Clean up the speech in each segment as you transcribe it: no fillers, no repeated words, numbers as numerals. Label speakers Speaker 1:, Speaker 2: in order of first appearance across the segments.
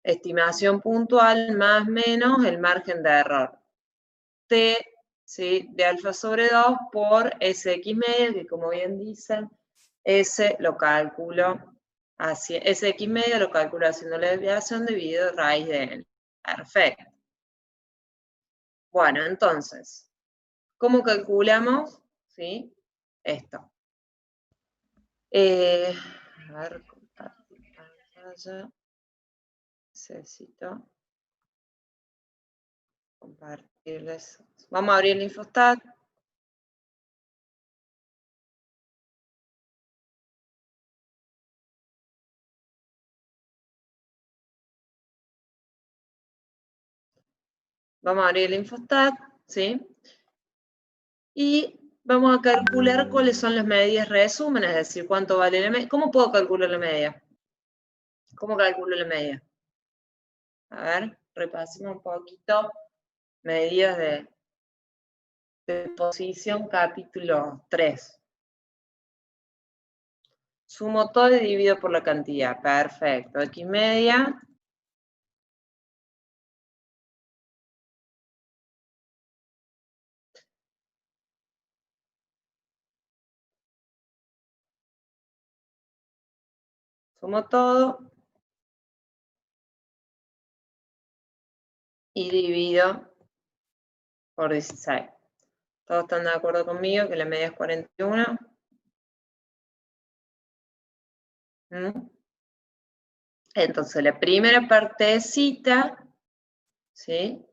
Speaker 1: estimación puntual más menos el margen de error. T, ¿sí?, de alfa sobre 2 por Sx medio, que como bien dicen, S lo calculo así, Sx medio lo calculo haciendo la desviación dividido raíz de n. Perfecto. Bueno, entonces, ¿cómo calculamos? ¿Sí? Esto. A ver, compartir pantalla. Necesito compartirles. Vamos a abrir el Infostat. Vamos a abrir el Infostat, ¿sí? Y vamos a calcular cuáles son las medidas resumen, es decir, cuánto vale la media. ¿Cómo puedo calcular la media? ¿Cómo calculo la media? A ver, repasemos un poquito. Medidas de posición, capítulo 3. Sumo todo y divido por la cantidad. Perfecto. X media. Sumo todo. Y divido por 16. ¿Todos están de acuerdo conmigo que la media es 41? ¿Mm? Entonces, la primera partecita, ¿sí?,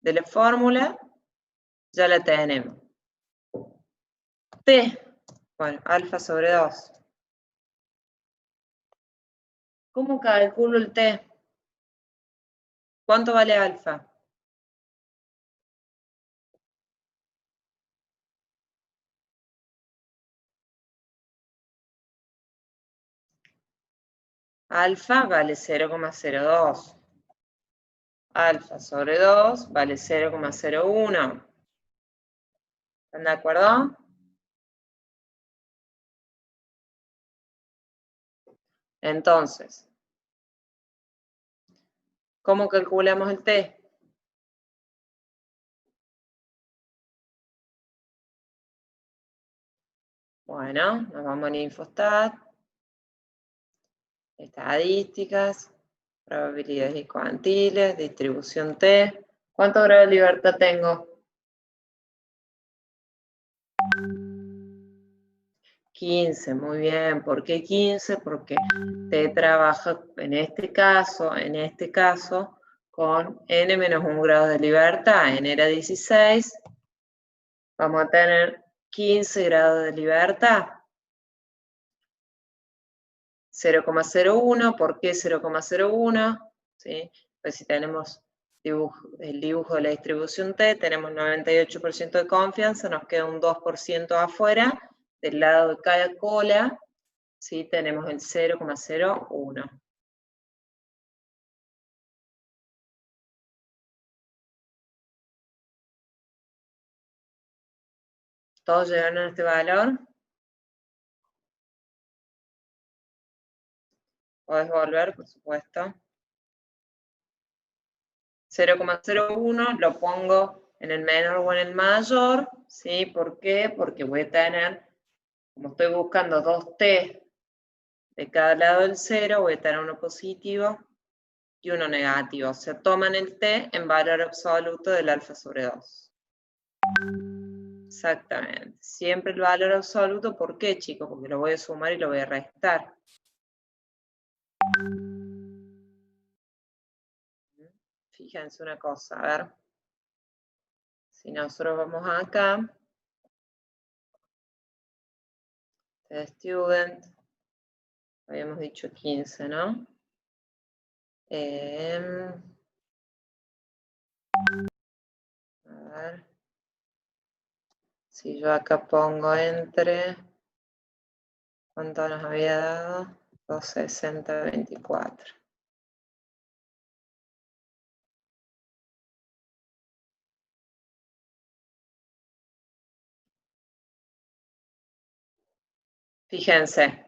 Speaker 1: de la fórmula ya la tenemos. T, bueno, alfa sobre 2. ¿Cómo calculo el T? ¿Cuánto vale alfa? Alfa vale 0,02. Alfa sobre 2 vale 0,01. ¿Están de acuerdo? Entonces, ¿cómo calculamos el T? Bueno, nos vamos en Infostat, estadísticas, probabilidades y cuantiles, distribución T. ¿Cuánto grado de libertad tengo? 15, muy bien. ¿Por qué 15? Porque T trabaja en este caso, con n menos 1 grado de libertad. N era 16, vamos a tener 15 grados de libertad. 0,01, ¿por qué 0,01? ¿Sí? Pues si tenemos el dibujo de la distribución T, tenemos 98% de confianza, nos queda un 2% afuera, del lado de cada cola, ¿sí?, tenemos el 0,01. ¿Todos llegaron a este valor? Podés volver, por supuesto. 0,01 lo pongo en el menor o en el mayor, ¿sí? ¿Por qué? Porque voy a tener, como estoy buscando 2t de cada lado del 0, voy a tener uno positivo y uno negativo. O sea, toman el t en valor absoluto del alfa sobre 2. Exactamente. Siempre el valor absoluto, ¿por qué, chicos? Porque lo voy a sumar y lo voy a restar. Fíjense una cosa, a ver. Si nosotros vamos acá, student, habíamos dicho 15, ¿no? A ver. Si yo acá pongo entre, ¿cuánto nos había dado? 260, 24. Fíjense.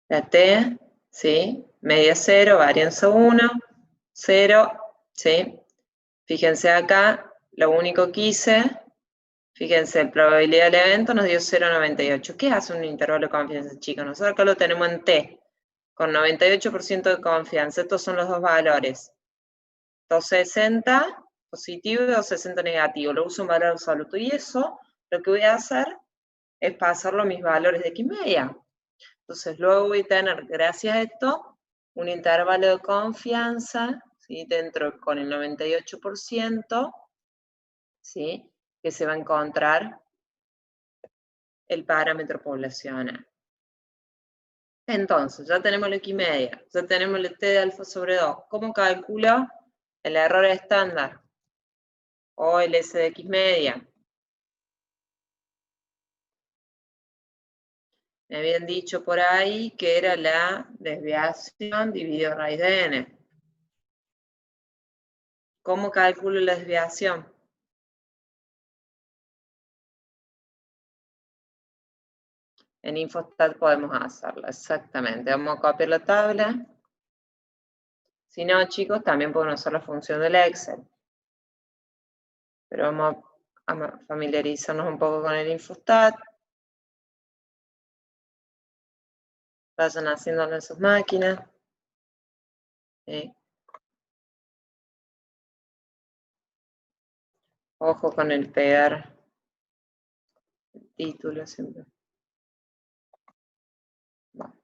Speaker 1: La T ¿sí? Media 0, varianza 1, 0, ¿sí? Fíjense acá, lo único que hice, fíjense, probabilidad del evento nos dio 0,98. ¿Qué hace un intervalo de confianza, chicos? Nosotros acá lo tenemos en T, con 98% de confianza. Estos son los dos valores. 260 positivo y 260 negativo. Lo uso en valor absoluto. Y eso, lo que voy a hacer es pasarlo a mis valores de X media. Entonces, luego voy a tener, gracias a esto, un intervalo de confianza, ¿sí? Dentro con el 98%, ¿sí? Que se va a encontrar el parámetro poblacional. Entonces, ya tenemos la X media, ya tenemos el T de alfa sobre 2. ¿Cómo calculo el error estándar? O el S de X media. Me habían dicho por ahí que era la desviación dividido raíz de n. ¿Cómo calculo la desviación? En Infostat podemos hacerla, exactamente. Vamos a copiar la tabla. Si no, chicos, también podemos hacer la función del Excel. Pero vamos a familiarizarnos un poco con el Infostat. Vayan haciéndolo en sus máquinas. ¿Sí? Ojo con el pegar el título siempre. Bueno.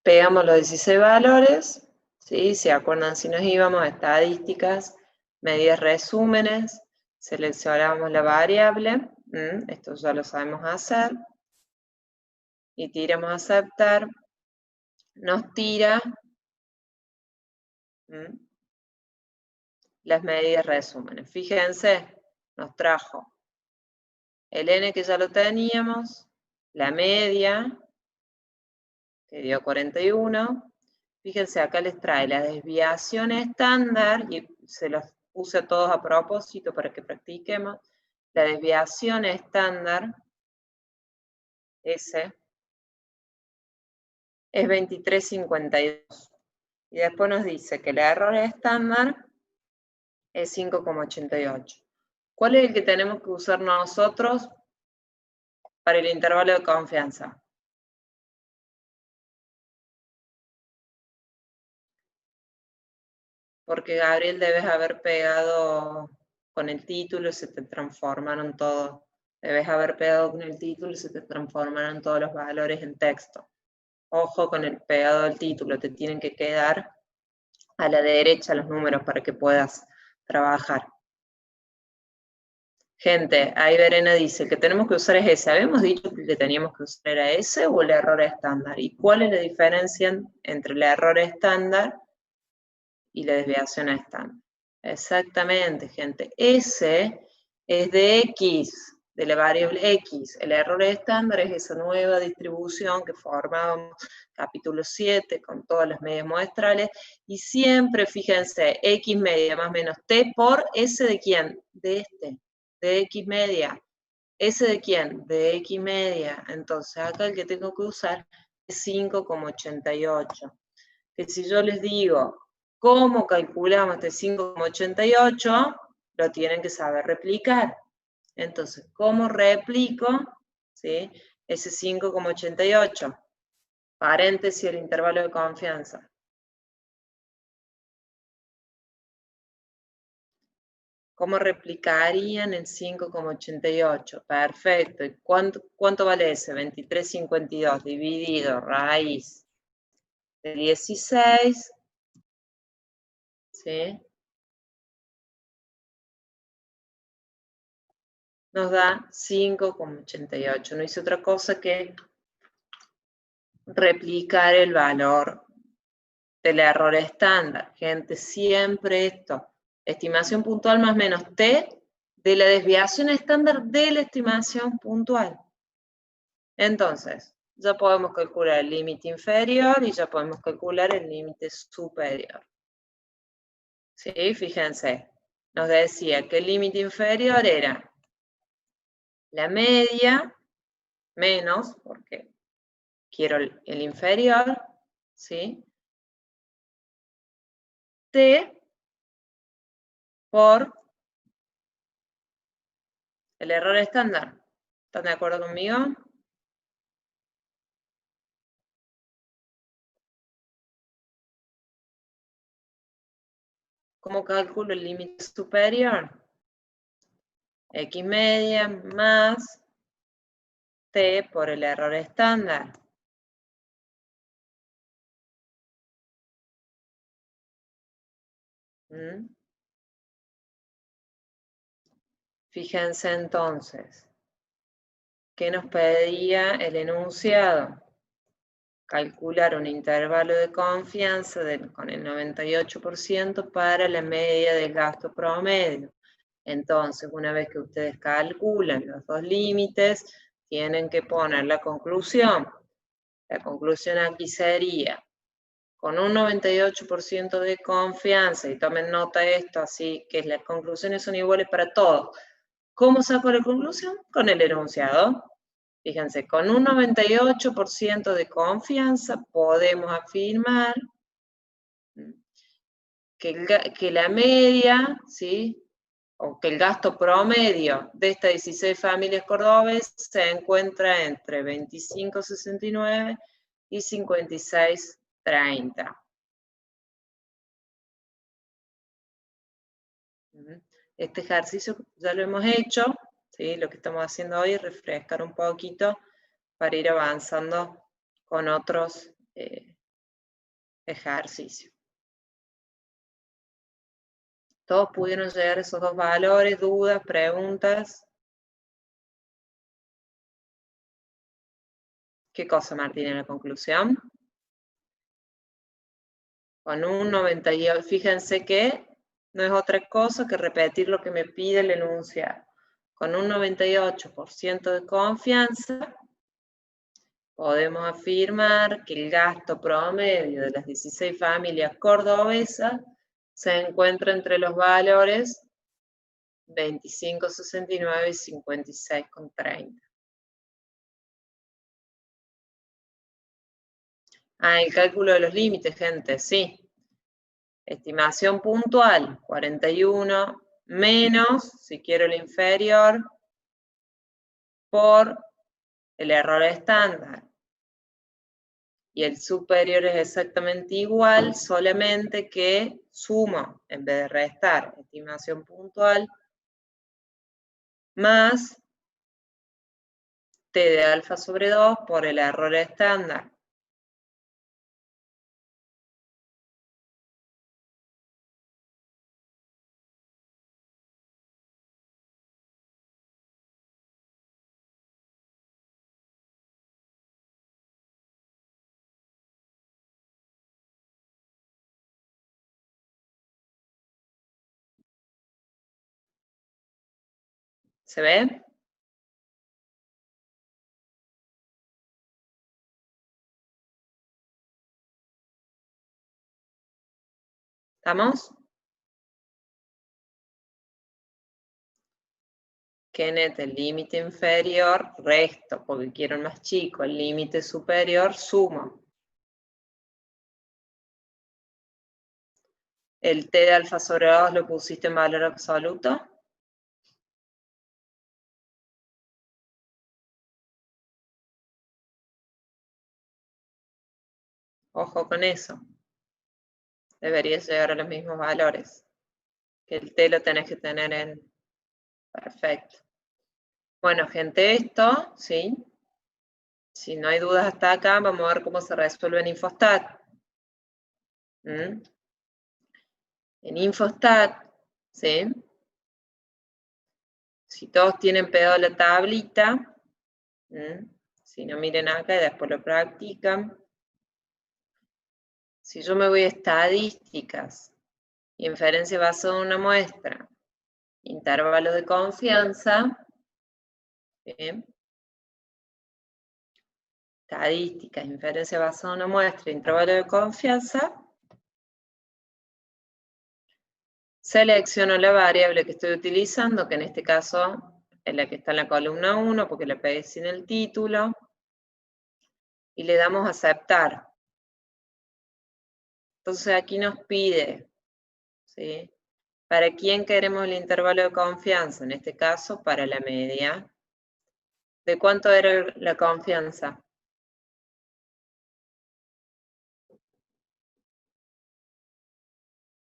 Speaker 1: Pegamos los 16 valores, ¿sí? ¿Se acuerdan si nos íbamos a estadísticas, medidas resúmenes? Seleccionamos la variable, esto ya lo sabemos hacer, y tiramos a aceptar, nos tira las medidas resúmenes. Fíjense, nos trajo el n que ya lo teníamos, la media, que dio 41. Fíjense, acá les trae la desviación estándar, y se los puse a todos a propósito para que practiquemos. La desviación estándar, S, es 23,52. Y después nos dice que el error estándar es 5,88. ¿Cuál es el que tenemos que usar nosotros para el intervalo de confianza? Porque Gabriel debes haber pegado con el título y se te transformaron todos. Debes haber pegado con el título y se te transformaron todos los valores en texto. Ojo con el pegado del título, te tienen que quedar a la derecha los números para que puedas trabajar. Gente, ahí Verena dice, el que tenemos que usar es ese. ¿Habíamos dicho que el que teníamos que usar era ese o el error estándar? ¿Y cuál es la diferencia entre el error estándar y la desviación estándar? Exactamente, gente. S es de X, de la variable X. El error estándar es esa nueva distribución que formábamos capítulo 7 con todas las medias muestrales. Y siempre, fíjense, X media más menos T por S de quién? De este, de X media. ¿S de quién? De X media. Entonces, acá el que tengo que usar es 5,88. Que si yo les digo, ¿cómo calculamos este 5,88? Lo tienen que saber replicar. Entonces, ¿cómo replico? ¿Sí? Ese 5,88. Paréntesis, el intervalo de confianza. ¿Cómo replicarían el 5,88? Perfecto. ¿Y cuánto vale ese? 23,52 dividido raíz de 16. ¿Sí? Nos da 5,88. No hice otra cosa que replicar el valor del error estándar. Gente, siempre esto. Estimación puntual más menos T de la desviación estándar de la estimación puntual. Entonces, ya podemos calcular el límite inferior y ya podemos calcular el límite superior. ¿Sí? Fíjense, nos decía que el límite inferior era la media menos, porque quiero el inferior, ¿sí? T por el error estándar. ¿Están de acuerdo conmigo? ¿Cómo calculo el límite superior? X media más T por el error estándar. ¿Mm? Fíjense entonces, ¿qué nos pedía el enunciado? Calcular un intervalo de confianza con el 98% para la media del gasto promedio. Entonces, una vez que ustedes calculan los dos límites, tienen que poner la conclusión. La conclusión aquí sería, con un 98% de confianza, y tomen nota de esto, así que las conclusiones son iguales para todos. ¿Cómo saco la conclusión? Con el enunciado. Fíjense, con un 98% de confianza podemos afirmar que la media, ¿sí? O que el gasto promedio de estas 16 familias cordobesas se encuentra entre 25,69 y 56,30. Este ejercicio ya lo hemos hecho, ¿sí? Lo que estamos haciendo hoy es refrescar un poquito para ir avanzando con otros ejercicios. ¿Todos pudieron llegar a esos dos valores? ¿Dudas? ¿Preguntas? ¿Qué cosa, Martín, en la conclusión? Con un 98, fíjense que no es otra cosa que repetir lo que me pide el enunciado. Con un 98% de confianza, podemos afirmar que el gasto promedio de las 16 familias cordobesas se encuentra entre los valores 25,69 y 56,30. El cálculo de los límites, gente, sí. Estimación puntual, 41 menos, si quiero el inferior, por el error estándar. Y el superior es exactamente igual, solamente que sumo en vez de restar. Estimación puntual más T de alfa sobre 2 por el error estándar. ¿Se ve? ¿Estamos? Kenneth, el límite inferior, resto, porque quiero el más chico. El límite superior, sumo. El T de alfa sobre 2 lo pusiste en valor absoluto. Ojo con eso. Deberías llegar a los mismos valores. Que el T lo tenés que tener en... Perfecto. Bueno, gente, esto, ¿sí? Si no hay dudas hasta acá, vamos a ver cómo se resuelve en Infostat. En Infostat, ¿sí? Si todos tienen pegado la tablita, si no, miren acá y después lo practican. Si yo me voy a estadísticas, inferencia basada en una muestra, intervalo de confianza, ¿sí? Estadísticas, inferencia basada en una muestra, intervalo de confianza, selecciono la variable que estoy utilizando, que en este caso es la que está en la columna 1, porque la pegué sin el título, y le damos a aceptar. Entonces aquí nos pide, ¿sí? ¿Para quién queremos el intervalo de confianza? En este caso, para la media. ¿De cuánto era la confianza?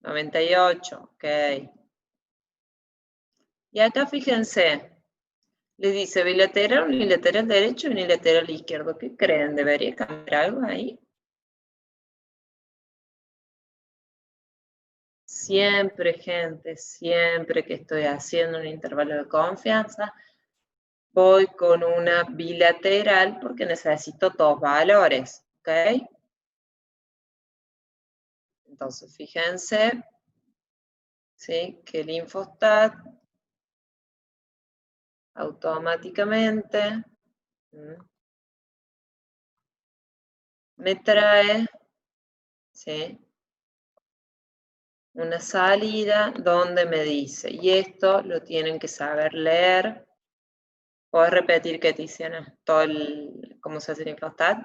Speaker 1: 98, ok. Y acá fíjense, les dice bilateral, unilateral derecho y unilateral izquierdo. ¿Qué creen? ¿Debería cambiar algo ahí? Siempre, gente, siempre que estoy haciendo un intervalo de confianza, voy con una bilateral porque necesito dos valores, ¿ok? Entonces, fíjense, ¿sí? Que el infostat automáticamente me trae, ¿sí? Una salida donde me dice, y esto lo tienen que saber leer. ¿Puedes repetir qué te dicen? ¿Cómo se hace el infostat?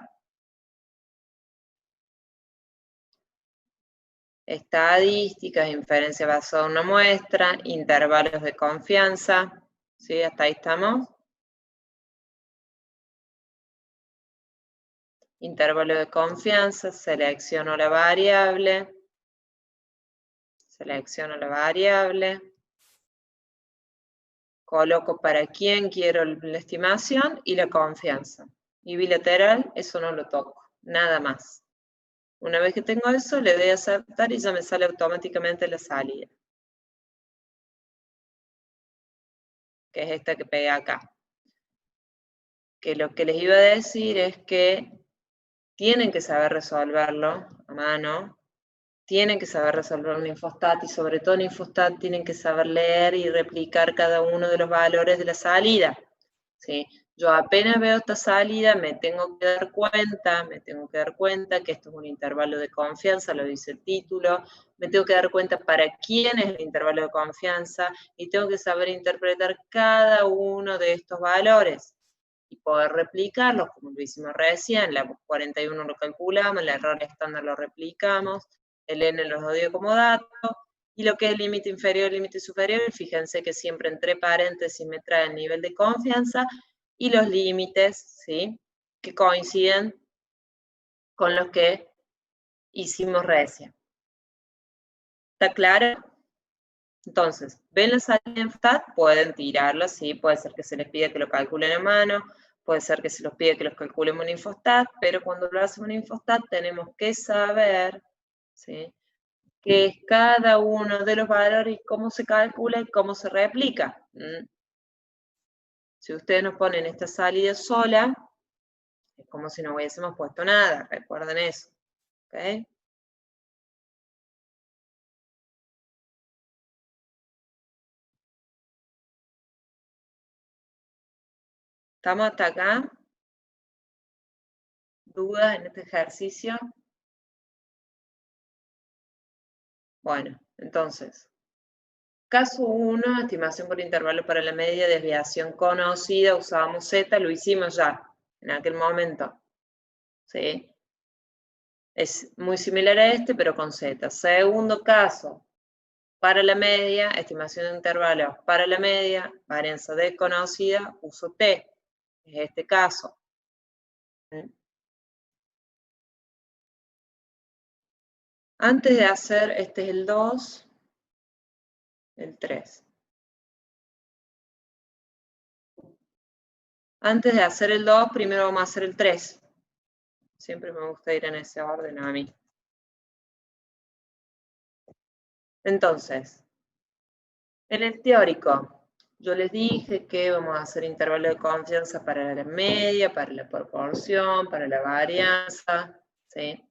Speaker 1: Estadísticas, inferencia basada en una muestra, intervalos de confianza. ¿Sí? Hasta ahí estamos. Intervalo de confianza, selecciono la variable. Selecciono la variable. Coloco para quién quiero la estimación y la confianza. Y bilateral, eso no lo toco, nada más. Una vez que tengo eso, le doy a aceptar y ya me sale automáticamente la salida. Que es esta que pegué acá. Que lo que les iba a decir es que tienen que saber resolverlo a mano, tienen que saber resolver un infostat y sobre todo en infostat tienen que saber leer y replicar cada uno de los valores de la salida. ¿Sí? Yo apenas veo esta salida, me tengo que dar cuenta que esto es un intervalo de confianza, lo dice el título, me tengo que dar cuenta para quién es el intervalo de confianza y tengo que saber interpretar cada uno de estos valores y poder replicarlos, como lo hicimos recién, la 41 lo calculamos, el error estándar lo replicamos, el n lo dio como dato, y lo que es el límite inferior y límite superior, fíjense que siempre entre paréntesis me trae el nivel de confianza y los límites, ¿sí? Que coinciden con los que hicimos recién. ¿Está claro? Entonces, ven la salida en FSTAT, pueden tirarlo, sí, puede ser que se les pida que lo calculen a mano, puede ser que se los pida que los calculemos en Infostat, pero cuando lo hacemos en Infostat tenemos que saber, ¿sí? Qué es cada uno de los valores y cómo se calcula y cómo se replica. Si ustedes nos ponen esta salida sola, es como si no hubiésemos puesto nada, recuerden eso. ¿Ok? ¿Estamos hasta acá? ¿Dudas en este ejercicio? Bueno, entonces, caso 1, estimación por intervalo para la media, desviación conocida, usábamos Z, lo hicimos ya, en aquel momento. ¿Sí? Es muy similar a este, pero con Z. Segundo caso, para la media, estimación de intervalos para la media, varianza desconocida, uso T. Es este caso. Antes de hacer, este es el 2, el 3. Antes de hacer el 2, primero vamos a hacer el 3. Siempre me gusta ir en ese orden a mí. Entonces, en el teórico, yo les dije que vamos a hacer intervalo de confianza para la media, para la proporción, para la varianza, ¿sí?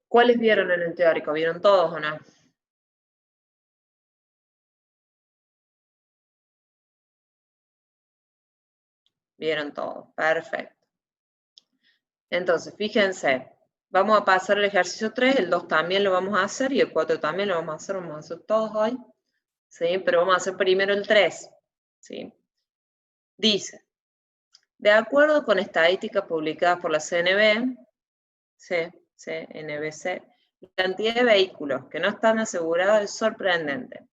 Speaker 1: ¿Cuáles vieron en el teórico? ¿Vieron todos o no? Vieron todos, perfecto. Entonces, fíjense, vamos a pasar el ejercicio 3, el 2 también lo vamos a hacer y el 4 también lo vamos a hacer todos hoy, ¿sí? Pero vamos a hacer primero el 3, ¿sí? Dice, de acuerdo con estadísticas publicadas por la CNB, ¿sí? ¿sí? NBC. La cantidad de vehículos que no están asegurados es sorprendente.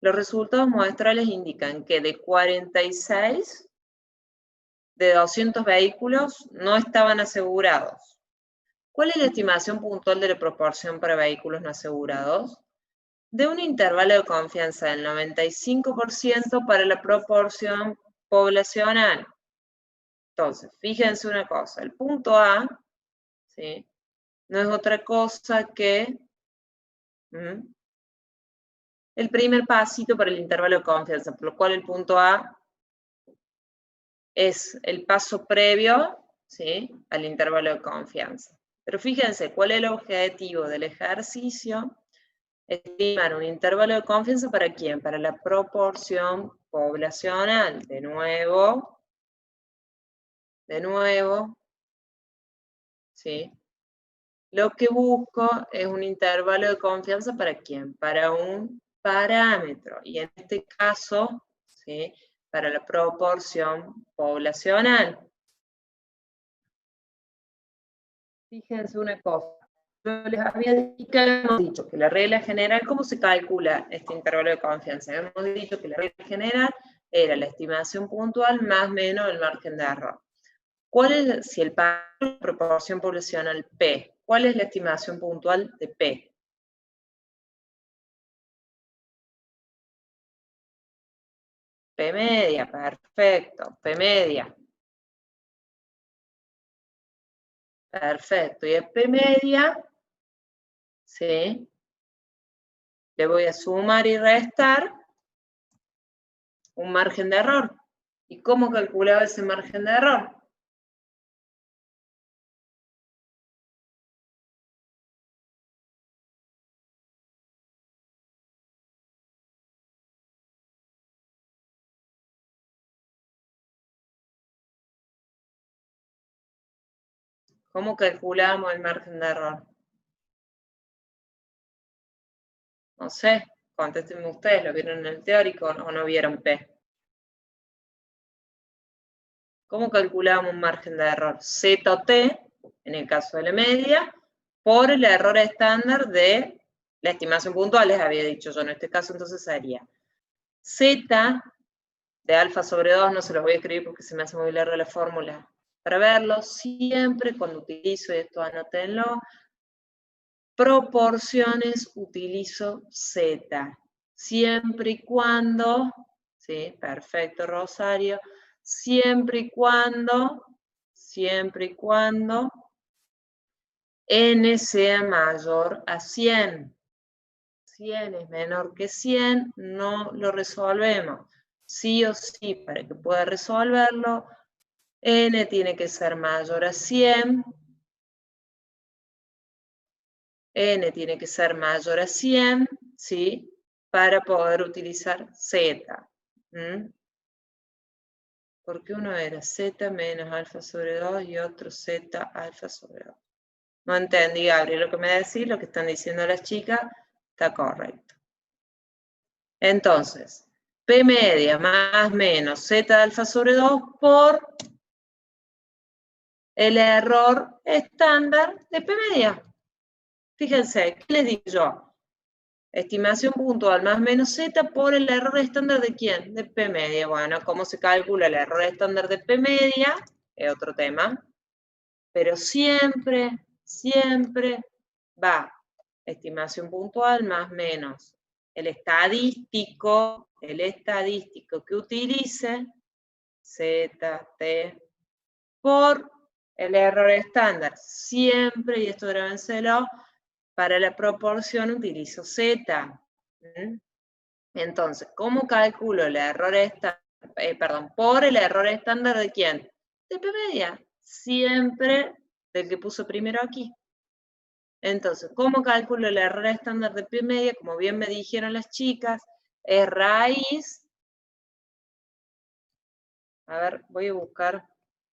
Speaker 1: Los resultados muestrales indican que de 46 de 200 vehículos no estaban asegurados. ¿Cuál es la estimación puntual de la proporción para vehículos no asegurados? De un intervalo de confianza del 95% para la proporción poblacional. Entonces, fíjense una cosa, el punto A, ¿sí?, no es otra cosa que el primer pasito para el intervalo de confianza, por lo cual el punto A es el paso previo, ¿sí?, al intervalo de confianza. Pero fíjense, ¿cuál es el objetivo del ejercicio? Estimar un intervalo de confianza ¿para quién? Para la proporción poblacional. De nuevo, ¿sí? Lo que busco es un intervalo de confianza ¿para quién? Para un parámetro. Y en este caso, ¿sí?, para la proporción poblacional. Fíjense una cosa. Yo les había dicho que la regla general, ¿cómo se calcula este intervalo de confianza? Hemos dicho que la regla general era la estimación puntual más menos el margen de error. ¿Cuál es, si el parámetro de proporción poblacional P, cuál es la estimación puntual de P? P media, perfecto, P media. Perfecto, y el P media, ¿sí?, le voy a sumar y restar un margen de error. ¿Y cómo calculaba ese margen de error? ¿Cómo calculamos el margen de error? No sé, contéstenme ustedes, ¿lo vieron en el teórico o no vieron P? ¿Cómo calculamos un margen de error? Z o T, en el caso de la media, por el error estándar de la estimación puntual, les había dicho yo. En este caso, entonces sería Z de alfa sobre 2, no se los voy a escribir porque se me hace muy larga la fórmula para verlo. Siempre cuando utilizo esto, anótenlo, proporciones utilizo Z. Siempre y cuando, ¿sí? Perfecto, Rosario. Siempre y cuando n sea mayor a 100. 100 es menor que 100, no lo resolvemos. Sí o sí, para que pueda resolverlo, n tiene que ser mayor a 100. N tiene que ser mayor a 100, ¿sí?, para poder utilizar Z. Porque uno era Z menos alfa sobre 2 y otro Z alfa sobre 2. No entendí, Gabriel, lo que me decís, lo que están diciendo las chicas, está correcto. Entonces, P media más menos Z alfa sobre 2 por el error estándar de P media. Fíjense, ¿qué les digo yo? Estimación puntual más menos Z por el error estándar ¿de quién? De P media. Bueno, ¿cómo se calcula el error estándar de P media? Es otro tema. Pero siempre va estimación puntual más menos el estadístico que utilice, Z, T, por el error estándar. Siempre, y esto grábenselo, para la proporción utilizo Z. Entonces, ¿cómo calculo el error estándar? Por el error estándar ¿de quién? De P media. Siempre del que puso primero aquí. Entonces, ¿cómo calculo el error estándar de P media? Como bien me dijeron las chicas, es raíz. A ver, voy a buscar,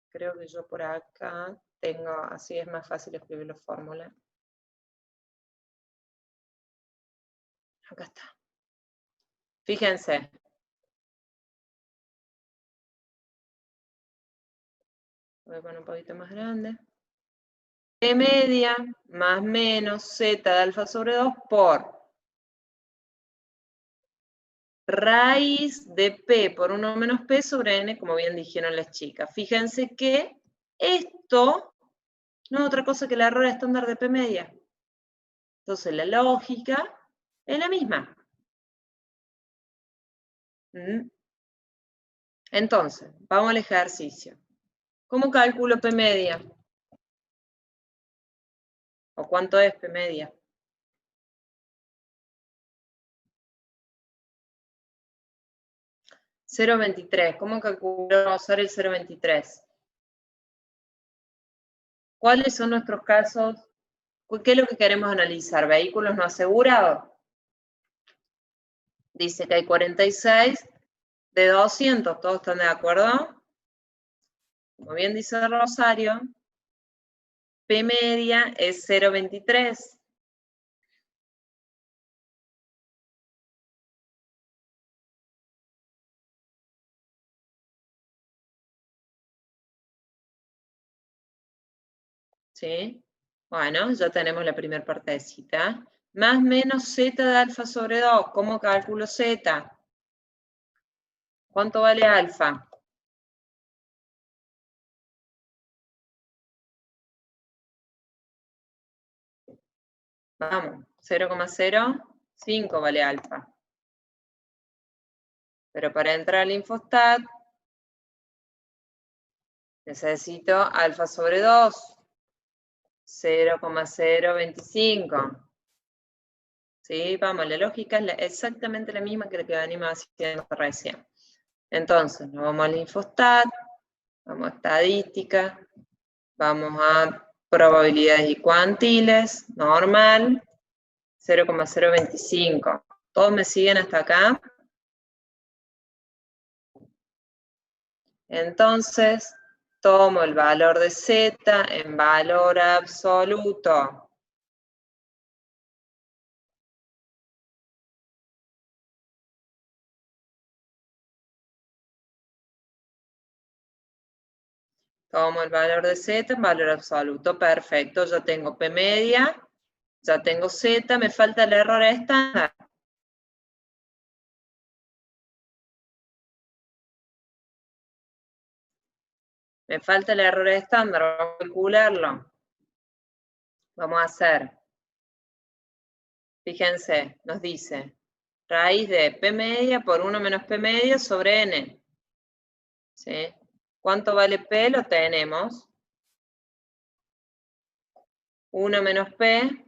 Speaker 1: creo que yo por acá tengo, así es más fácil escribir la fórmula. Acá está. Fíjense. Voy a poner un poquito más grande. P media más menos Z de alfa sobre 2 por raíz de P por 1 menos P sobre N, como bien dijeron las chicas. Fíjense que esto no es otra cosa que el error estándar de P media. Entonces la lógica es la misma. Entonces, vamos al ejercicio. ¿Cómo calculo P media? ¿O cuánto es P media? $0.23. ¿Cómo calculo usar el 0.23? ¿Cuáles son nuestros casos? ¿Qué es lo que queremos analizar? ¿Vehículos no asegurados? Dice que hay 46 de 200. ¿Todos están de acuerdo? Como bien dice Rosario, P media es 0.23. ¿Sí? Bueno, ya tenemos la primera partecita. Más menos Z de alfa sobre 2. ¿Cómo calculo Z? ¿Cuánto vale alfa? Vamos, 0,05 vale alfa. Pero para entrar al Infostat, necesito alfa sobre 2. 0,025. ¿Sí? Vamos, la lógica es exactamente la misma que la que venimos haciendo recién. Entonces, nos vamos al Infostat, vamos a estadística, vamos a probabilidades y cuantiles, normal, 0,025. ¿Todos me siguen hasta acá? Entonces, tomo el valor de Z en valor absoluto. Tomo el valor de Z en valor absoluto. Perfecto, ya tengo P media, ya tengo Z, me falta el error estándar. Me falta el error estándar, vamos a calcularlo. Vamos a hacer, fíjense, nos dice, raíz de P media por 1 menos P media sobre N. ¿Sí? ¿Cuánto vale P? Lo tenemos. 1 menos P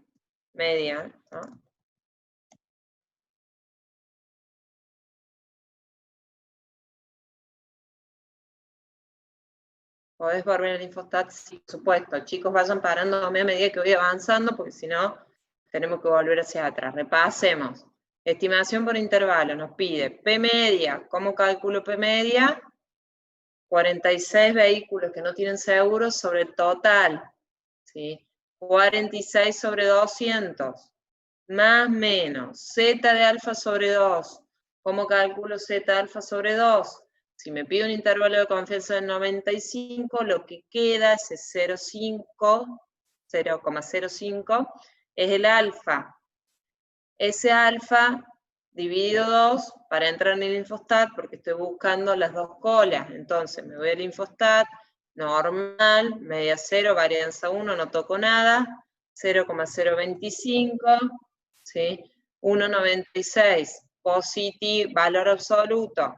Speaker 1: media, ¿no? ¿Podés volver al Infostat? Sí, por supuesto. Chicos, vayan parándome a medida que voy avanzando, porque si no, tenemos que volver hacia atrás. Repasemos. Estimación por intervalo. Nos pide P media. ¿Cómo calculo P media? 46 vehículos que no tienen seguro sobre el total. ¿Sí? 46 sobre 200. Más menos. Z de alfa sobre 2. ¿Cómo calculo Z de alfa sobre 2? Si me pido un intervalo de confianza del 95, lo que queda es 0,05, es el alfa. Ese alfa dividido 2 para entrar en el Infostat, porque estoy buscando las dos colas. Entonces me voy al Infostat, normal, media 0, varianza 1, no toco nada, 0,025, ¿sí? 1,96, positivo, valor absoluto,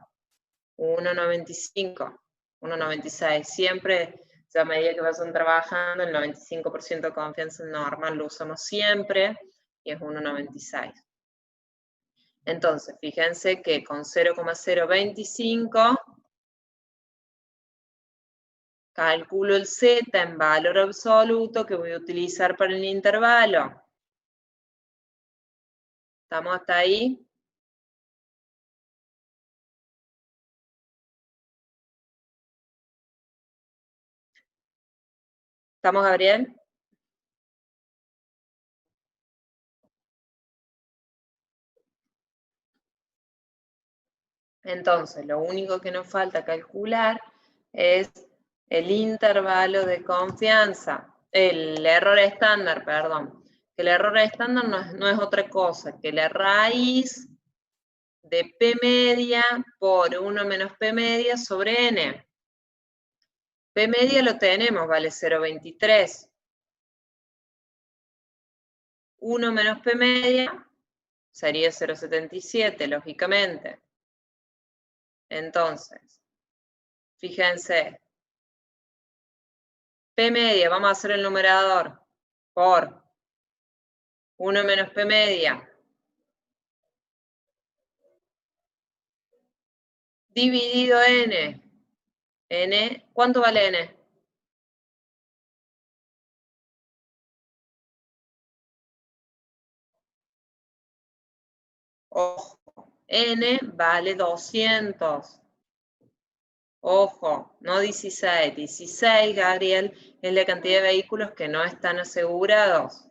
Speaker 1: 1,95, 1,96. Siempre, a medida que vayan trabajando, el 95% de confianza normal lo usamos siempre, y es 1,96. Entonces, fíjense que con 0,025 calculo el Z en valor absoluto que voy a utilizar para el intervalo. ¿Estamos hasta ahí? ¿Estamos, Gabriel? Entonces, lo único que nos falta calcular es el intervalo de confianza. el error estándar, perdón, que el error estándar no es otra cosa que la raíz de P media por 1 menos P media sobre N. P media lo tenemos, vale 0,23. 1 menos P media sería 0,77, lógicamente. Entonces, fíjense, P media, vamos a hacer el numerador, por 1 menos P media, dividido N. N, ¿cuánto vale N? Ojo, N vale 200. Ojo, no 16. 16, Gabriel, es la cantidad de vehículos que no están asegurados.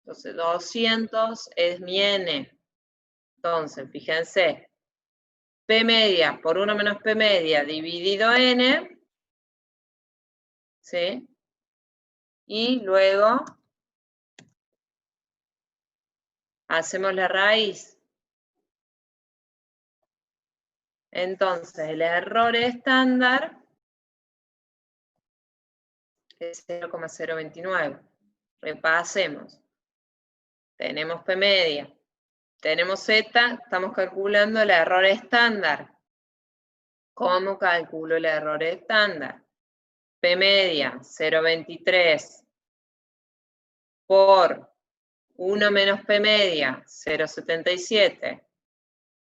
Speaker 1: Entonces, 200 es mi N. Entonces, fíjense, P media por 1 menos P media dividido N, ¿sí? Y luego hacemos la raíz. Entonces, el error estándar es 0,029. Repasemos. Tenemos P media. Tenemos Z, estamos calculando el error estándar. ¿Cómo calculo el error estándar? P media, 0,23 por 1 menos P media, 0,77.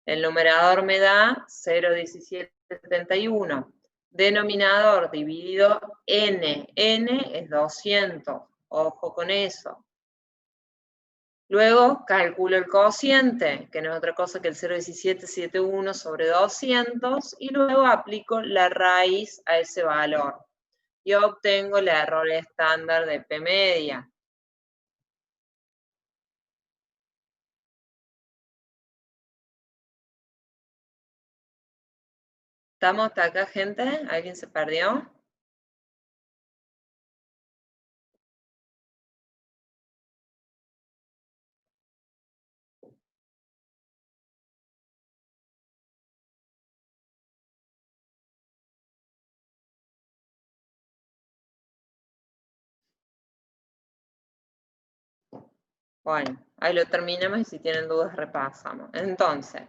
Speaker 1: El numerador me da 0,1771. Denominador dividido N. N es 200. Ojo con eso. Luego calculo el cociente, que no es otra cosa que el 0,1771 sobre 200, y luego aplico la raíz a ese valor. Y obtengo el error estándar de P media. ¿Estamos hasta acá, gente? ¿Alguien se perdió? Bueno, ahí lo terminamos y si tienen dudas repasamos. Entonces,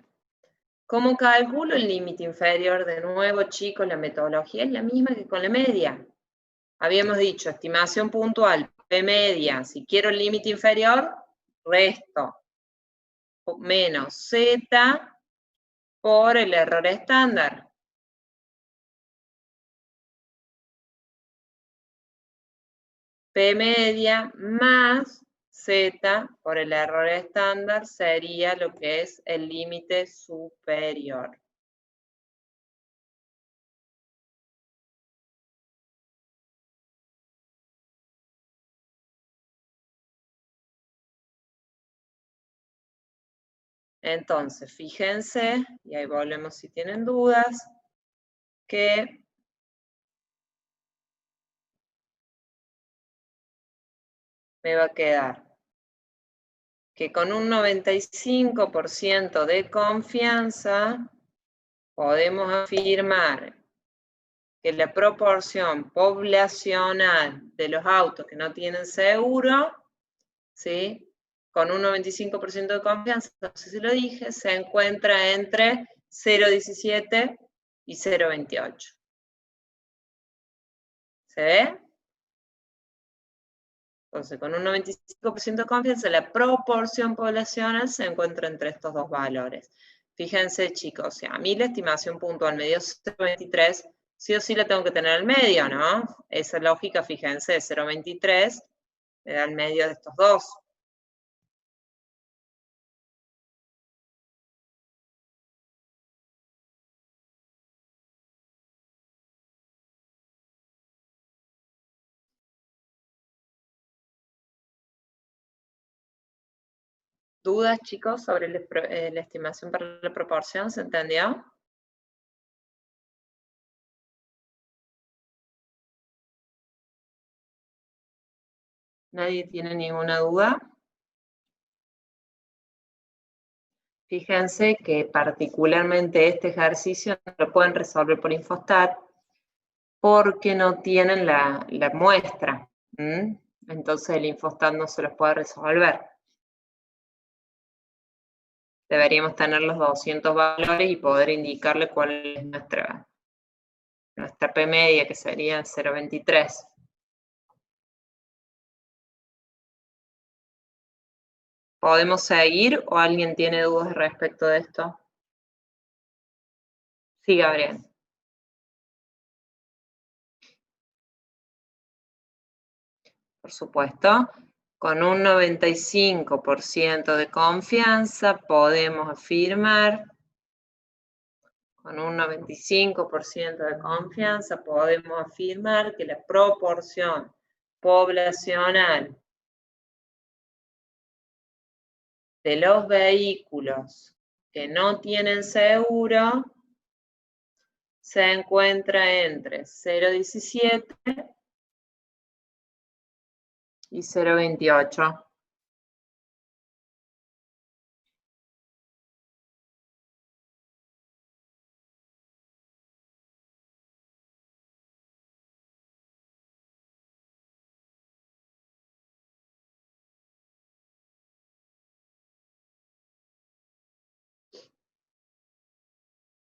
Speaker 1: ¿cómo calculo el límite inferior? De nuevo, chicos, la metodología es la misma que con la media. Habíamos dicho, estimación puntual, P media. Si quiero el límite inferior, resto menos Z por el error estándar. P media más Z por el error estándar sería lo que es el límite superior. Entonces, fíjense, y ahí volvemos si tienen dudas, que me va a quedar que con un 95% de confianza podemos afirmar que la proporción poblacional de los autos que no tienen seguro, ¿sí? Con un 95% de confianza, no sé si lo dije, se encuentra entre 0,17 y 0,28. ¿Se ve? Entonces, con un 95% de confianza, la proporción poblacional se encuentra entre estos dos valores. Fíjense, chicos, si a mí la estimación puntual me dio 0,23, sí o sí la tengo que tener al medio, ¿no? Esa lógica, fíjense, 0,23 me da el medio de estos dos. ¿Dudas, chicos, sobre la estimación para la proporción? ¿Se entendió? ¿Nadie tiene ninguna duda? Fíjense que particularmente este ejercicio no lo pueden resolver por Infostat porque no tienen la muestra. Entonces el Infostat no se los puede resolver. Deberíamos tener los 200 valores y poder indicarle cuál es nuestra P media, que sería 0,23. ¿Podemos seguir o alguien tiene dudas respecto de esto? Sí, Gabriel. Por supuesto, con un 95% de confianza podemos afirmar, que la proporción poblacional de los vehículos que no tienen seguro se encuentra entre 0,17 y 0,28.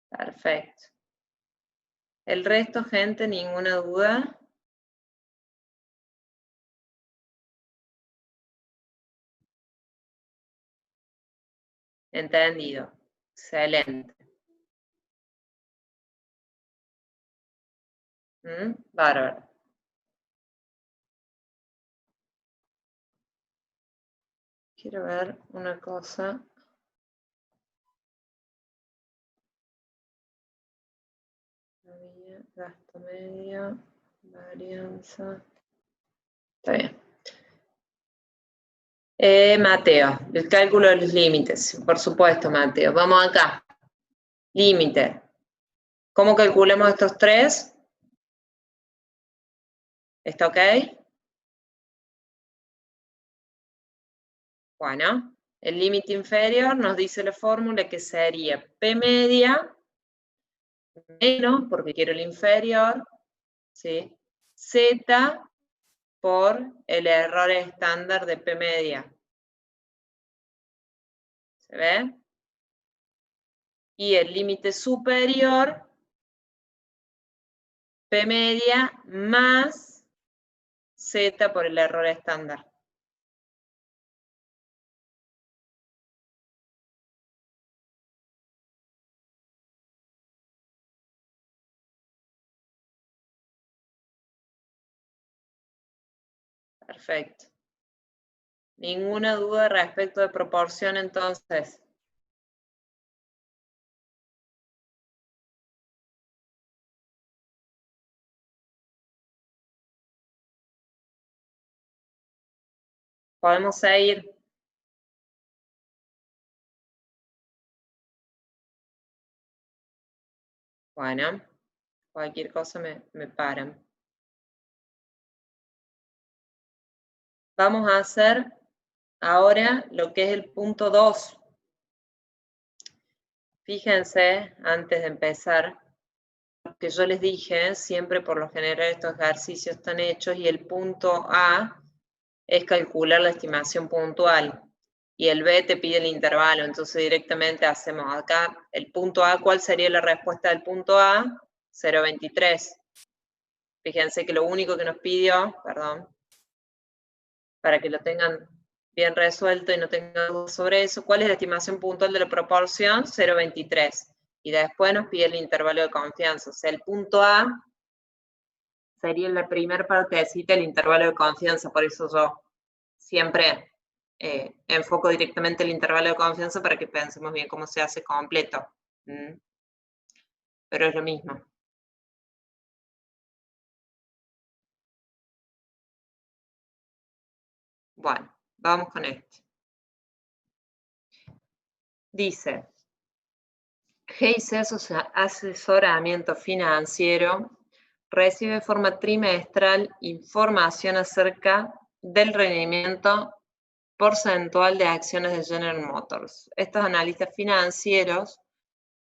Speaker 1: Perfecto. El resto, gente, ninguna duda. Entendido. Excelente. Bárbaro. Quiero ver una cosa. Gasto medio, varianza. Está bien. Mateo, el cálculo de los límites. Por supuesto, Mateo. Vamos acá. Límite. ¿Cómo calculamos estos tres? ¿Está ok? Bueno, el límite inferior nos dice la fórmula que sería P media menos, porque quiero el inferior, ¿sí? Z por el error estándar de P media. ¿Se ve? Y el límite superior, P media más Z por el error estándar. Perfecto. ¿Ninguna duda respecto de proporción entonces? ¿Podemos seguir? Bueno, cualquier cosa me paran. Vamos a hacer ahora lo que es el punto 2. Fíjense, antes de empezar, lo que yo les dije, siempre por lo general estos ejercicios están hechos y el punto A es calcular la estimación puntual y el B te pide el intervalo, entonces directamente hacemos acá el punto A. ¿Cuál sería la respuesta del punto A? 0,23. Fíjense que lo único que nos pidió, perdón, para que lo tengan bien resuelto y no tengan dudas sobre eso, ¿cuál es la estimación puntual de la proporción? 0,23. Y después nos pide el intervalo de confianza. O sea, el punto A sería la primera partecita del intervalo de confianza. Por eso yo siempre enfoco directamente el intervalo de confianza para que pensemos bien cómo se hace completo. Pero es lo mismo. Bueno, vamos con este. Dice, GIC Asesoramiento Financiero recibe de forma trimestral información acerca del rendimiento porcentual de acciones de General Motors. Estos analistas financieros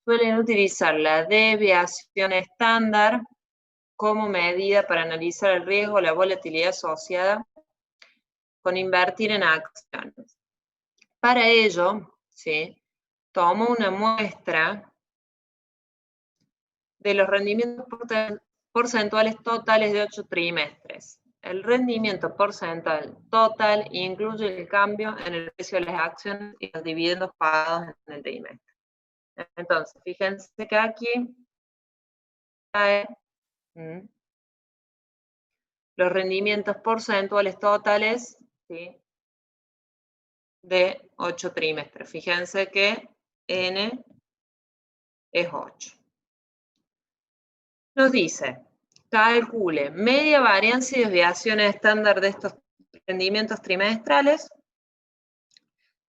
Speaker 1: suelen utilizar la desviación estándar como medida para analizar el riesgo o la volatilidad asociada con invertir en acciones. Para ello, ¿sí?, tomo una muestra de los rendimientos porcentuales totales de 8 trimestres. El rendimiento porcentual total incluye el cambio en el precio de las acciones y los dividendos pagados en el trimestre. Entonces, fíjense que aquí hay los rendimientos porcentuales totales, ¿sí?, de 8 trimestres. Fíjense que N es 8. Nos dice, calcule media varianza y desviación estándar de estos rendimientos trimestrales.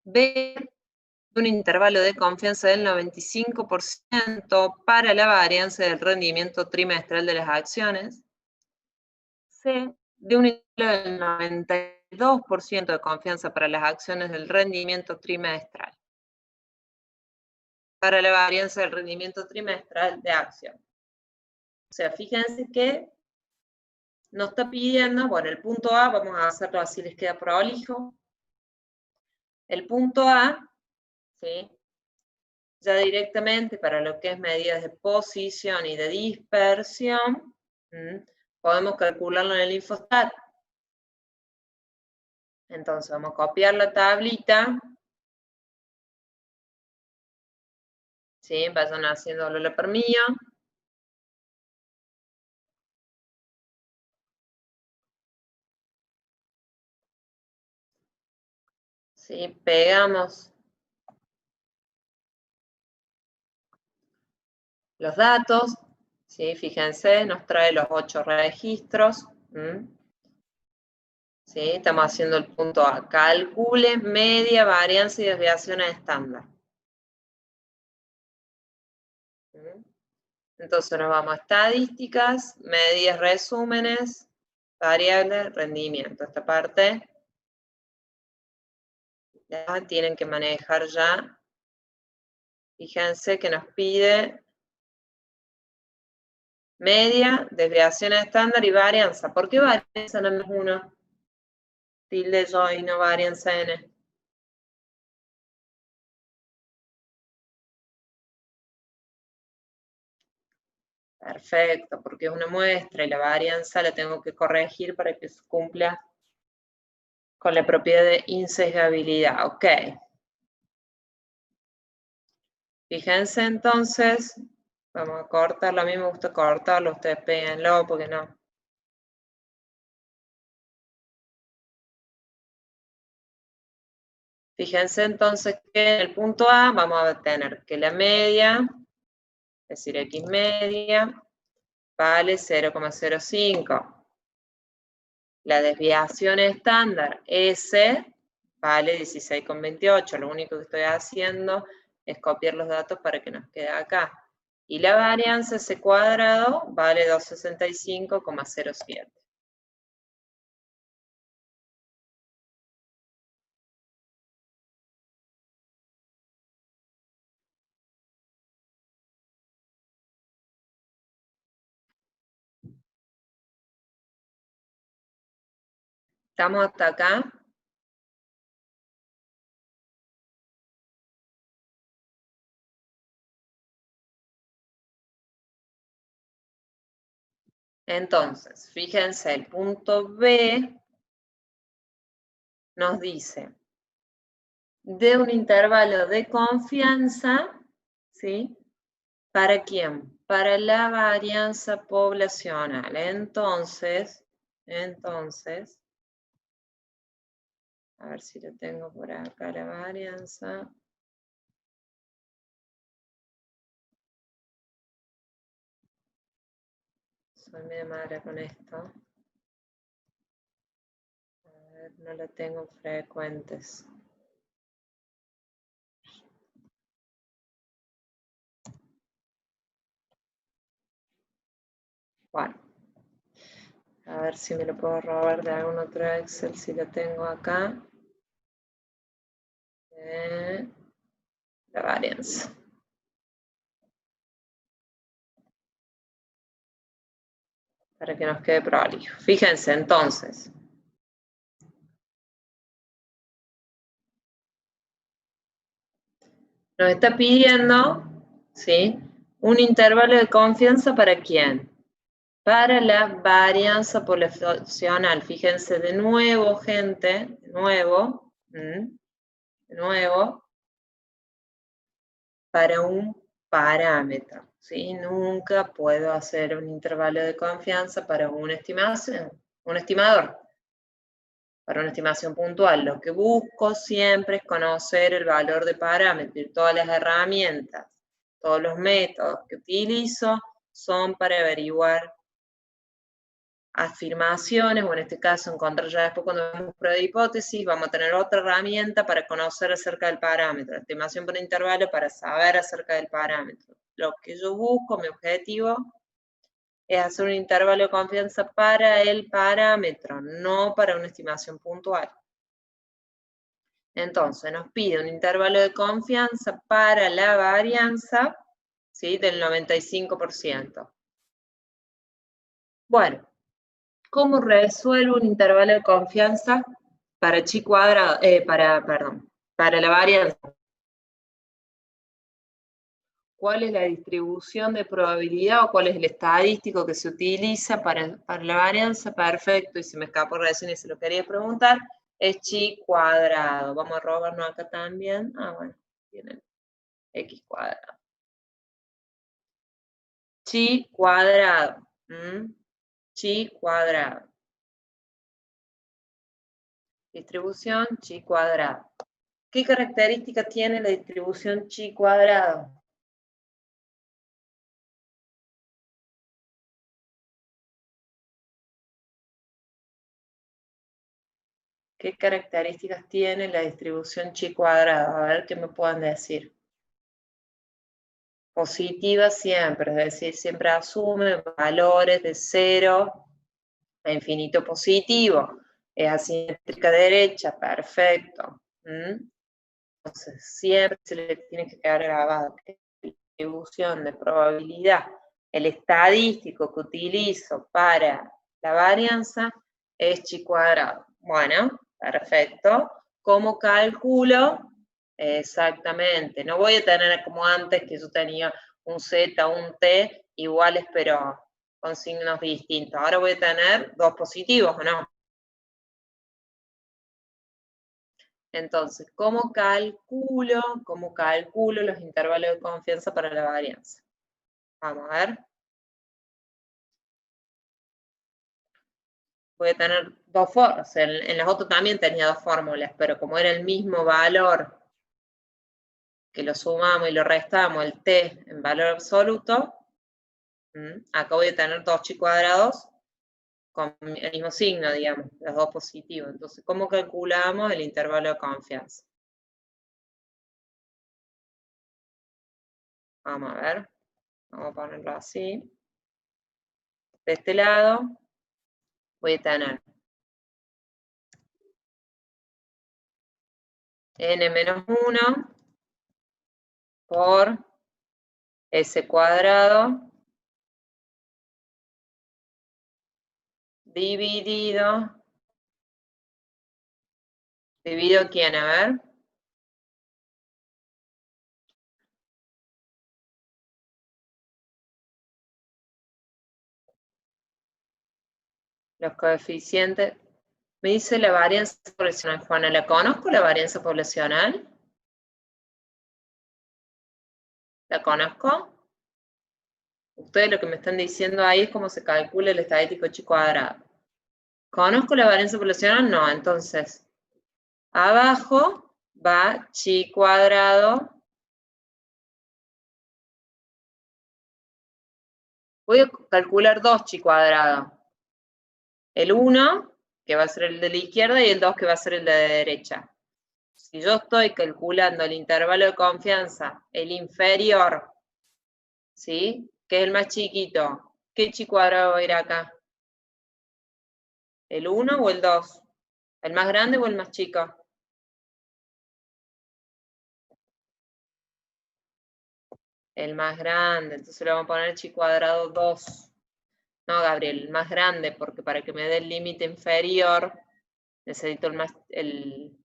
Speaker 1: B, un intervalo de confianza del 95% para la varianza del rendimiento trimestral de las acciones. C, de un intervalo del 92% de confianza para las acciones del rendimiento trimestral. Para la varianza del rendimiento trimestral de acción. O sea, fíjense que nos está pidiendo, bueno, el punto A, vamos a hacerlo así les queda prolijo. El punto A, ¿sí?, ya directamente para lo que es medidas de posición y de dispersión, podemos calcularlo en el Infostat. Entonces vamos a copiar la tablita. ¿Sí? Vayan haciéndolo la por mía. ¿Sí? Pegamos los datos. ¿Sí? Fíjense, nos trae los 8 registros. ¿Sí? Estamos haciendo el punto A. Calcule media, varianza y desviación estándar. Entonces nos vamos a estadísticas, medidas, resúmenes, variables, rendimiento. Esta parte ya tienen que manejar ya. Fíjense que nos pide media, desviación estándar y varianza. ¿Por qué varianza no es 1? Tilde yo y no varianza n. Perfecto, porque es una muestra y la varianza la tengo que corregir para que se cumpla con la propiedad de insesgabilidad. Ok. Fíjense entonces, vamos a cortarlo. A mí me gusta cortarlo, ustedes péguenlo porque no. Fíjense entonces que en el punto A vamos a tener que la media, es decir, X media, vale 0,05. La desviación estándar S vale 16,28. Lo único que estoy haciendo es copiar los datos para que nos quede acá. Y la varianza S cuadrado vale 265,07. ¿Estamos hasta acá? Entonces, fíjense, el punto B nos dice de un intervalo de confianza, ¿sí? ¿Para quién? Para la varianza poblacional. Entonces, a ver si lo tengo por acá, la varianza. Soy medio mala con esto. A ver, no lo tengo en frecuentes. Bueno, A ver si me lo puedo robar de algún otro Excel, si lo tengo acá. La varianza. Para que nos quede prolijo. Fíjense, entonces. Nos está pidiendo, ¿sí? Un intervalo de confianza ¿para quién? Para la varianza poblacional. Fíjense de nuevo, gente, de nuevo, para un parámetro, ¿sí? Nunca puedo hacer un intervalo de confianza para una estimación, un estimador, para una estimación puntual. Lo que busco siempre es conocer el valor de parámetro y todas las herramientas, todos los métodos que utilizo son para averiguar afirmaciones, o en este caso encontrar ya después cuando vemos prueba de hipótesis, vamos a tener otra herramienta para conocer acerca del parámetro, la estimación por intervalo para saber acerca del parámetro. Lo que yo busco, mi objetivo, es hacer un intervalo de confianza para el parámetro, no para una estimación puntual. Entonces, nos pide un intervalo de confianza para la varianza, ¿sí? Del 95%. Bueno, ¿cómo resuelvo un intervalo de confianza para chi cuadrado, para la varianza? ¿Cuál es la distribución de probabilidad o cuál es el estadístico que se utiliza para la varianza? Perfecto, y se me escapó recién y se lo quería preguntar, es chi cuadrado. Vamos a robarnos acá también. Ah, bueno, tienen x cuadrado. Chi cuadrado. Chi cuadrado. Distribución chi cuadrado. ¿Qué característica tiene la distribución chi cuadrado? ¿Qué características tiene la distribución chi cuadrado? A ver qué me puedan decir. Positiva siempre, es decir, siempre asume valores de 0 a infinito positivo. Es asimétrica derecha, perfecto. Entonces, siempre se le tiene que quedar grabado que la distribución de probabilidad, el estadístico que utilizo para la varianza es chi cuadrado. Bueno, perfecto. ¿Cómo calculo? Exactamente. No voy a tener como antes que yo tenía un z, un t iguales pero con signos distintos. Ahora voy a tener dos positivos, ¿o no? Entonces, ¿cómo calculo los intervalos de confianza para la varianza? Vamos a ver. Voy a tener dos fórmulas. En las otras también tenía dos fórmulas, pero como era el mismo valor que lo sumamos y lo restamos, el t en valor absoluto, acá voy a tener dos chi cuadrados con el mismo signo, digamos, los dos positivos. Entonces, ¿cómo calculamos el intervalo de confianza? Vamos a ver. Vamos a ponerlo así. De este lado voy a tener n menos 1 por s cuadrado dividido ¿quién? A ver. Los coeficientes. Me dice la varianza poblacional. Juana, ¿la conozco la varianza poblacional? ¿La conozco? Ustedes lo que me están diciendo ahí es cómo se calcula el estadístico chi cuadrado. ¿Conozco la varianza poblacional? No, entonces, abajo va chi cuadrado. Voy a calcular dos chi cuadrado. El 1, que va a ser el de la izquierda, y el 2, que va a ser el de la derecha. Si yo estoy calculando el intervalo de confianza, el inferior, ¿sí? Que es el más chiquito, ¿qué chi cuadrado va a ir acá? ¿El 1 o el 2? ¿El más grande o el más chico? El más grande, entonces le vamos a poner chi cuadrado 2. No, Gabriel, el más grande, porque para que me dé el límite inferior, necesito el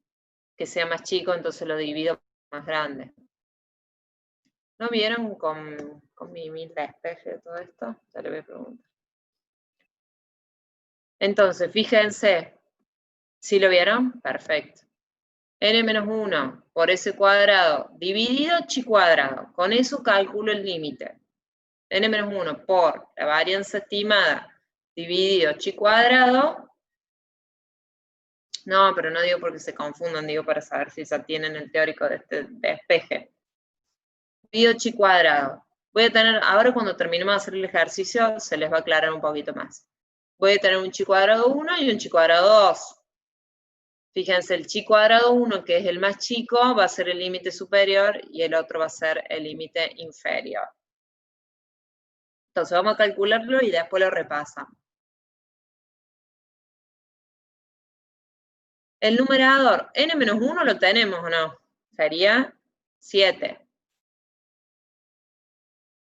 Speaker 1: que sea más chico, entonces lo divido por más grande. ¿No vieron con mi despeje todo esto? Ya le voy a preguntar. Entonces, fíjense, ¿sí lo vieron? Perfecto. n-1 por s cuadrado dividido chi cuadrado. Con eso calculo el límite. n-1 por la varianza estimada dividido chi cuadrado. No, pero no digo porque se confundan, digo para saber si ya tienen el teórico de este despeje. Dividido chi cuadrado. Voy a tener, ahora cuando terminemos de hacer el ejercicio, se les va a aclarar un poquito más. Voy a tener un chi cuadrado 1 y un chi cuadrado 2. Fíjense, el chi cuadrado 1, que es el más chico, va a ser el límite superior y el otro va a ser el límite inferior. Entonces vamos a calcularlo y después lo repasamos. El numerador, n-1 lo tenemos, ¿o no? Sería 7.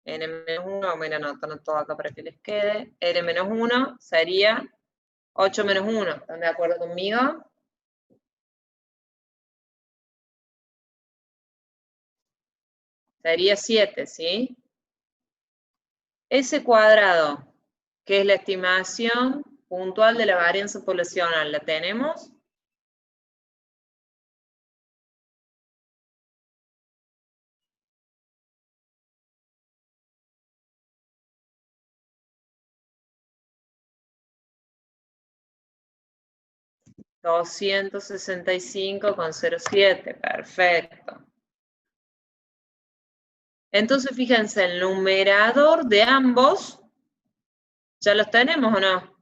Speaker 1: n-1, miren, anotan todo acá para que les quede. n-1 sería 8 menos 1. ¿Están de acuerdo conmigo? Sería 7, ¿sí? S cuadrado, que es la estimación puntual de la varianza poblacional, ¿la tenemos? $265,07, perfecto. Entonces, fíjense, el numerador de ambos, ¿ya los tenemos o no?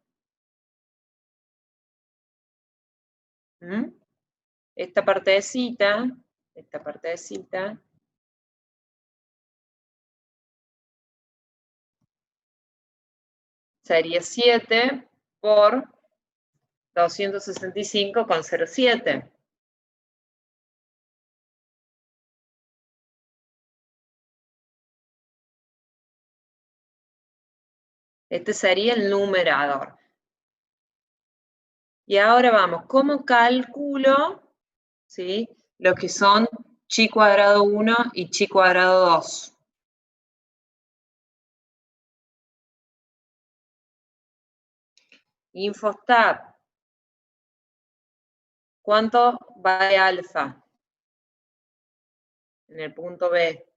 Speaker 1: ¿Mm? Esta partecita, sería 7 por 265,07. Este sería el numerador. Y ahora vamos, ¿cómo calculo, ¿sí?, lo que son chi cuadrado 1 y chi cuadrado 2? Infostat. ¿Cuánto vale alfa? En el punto B.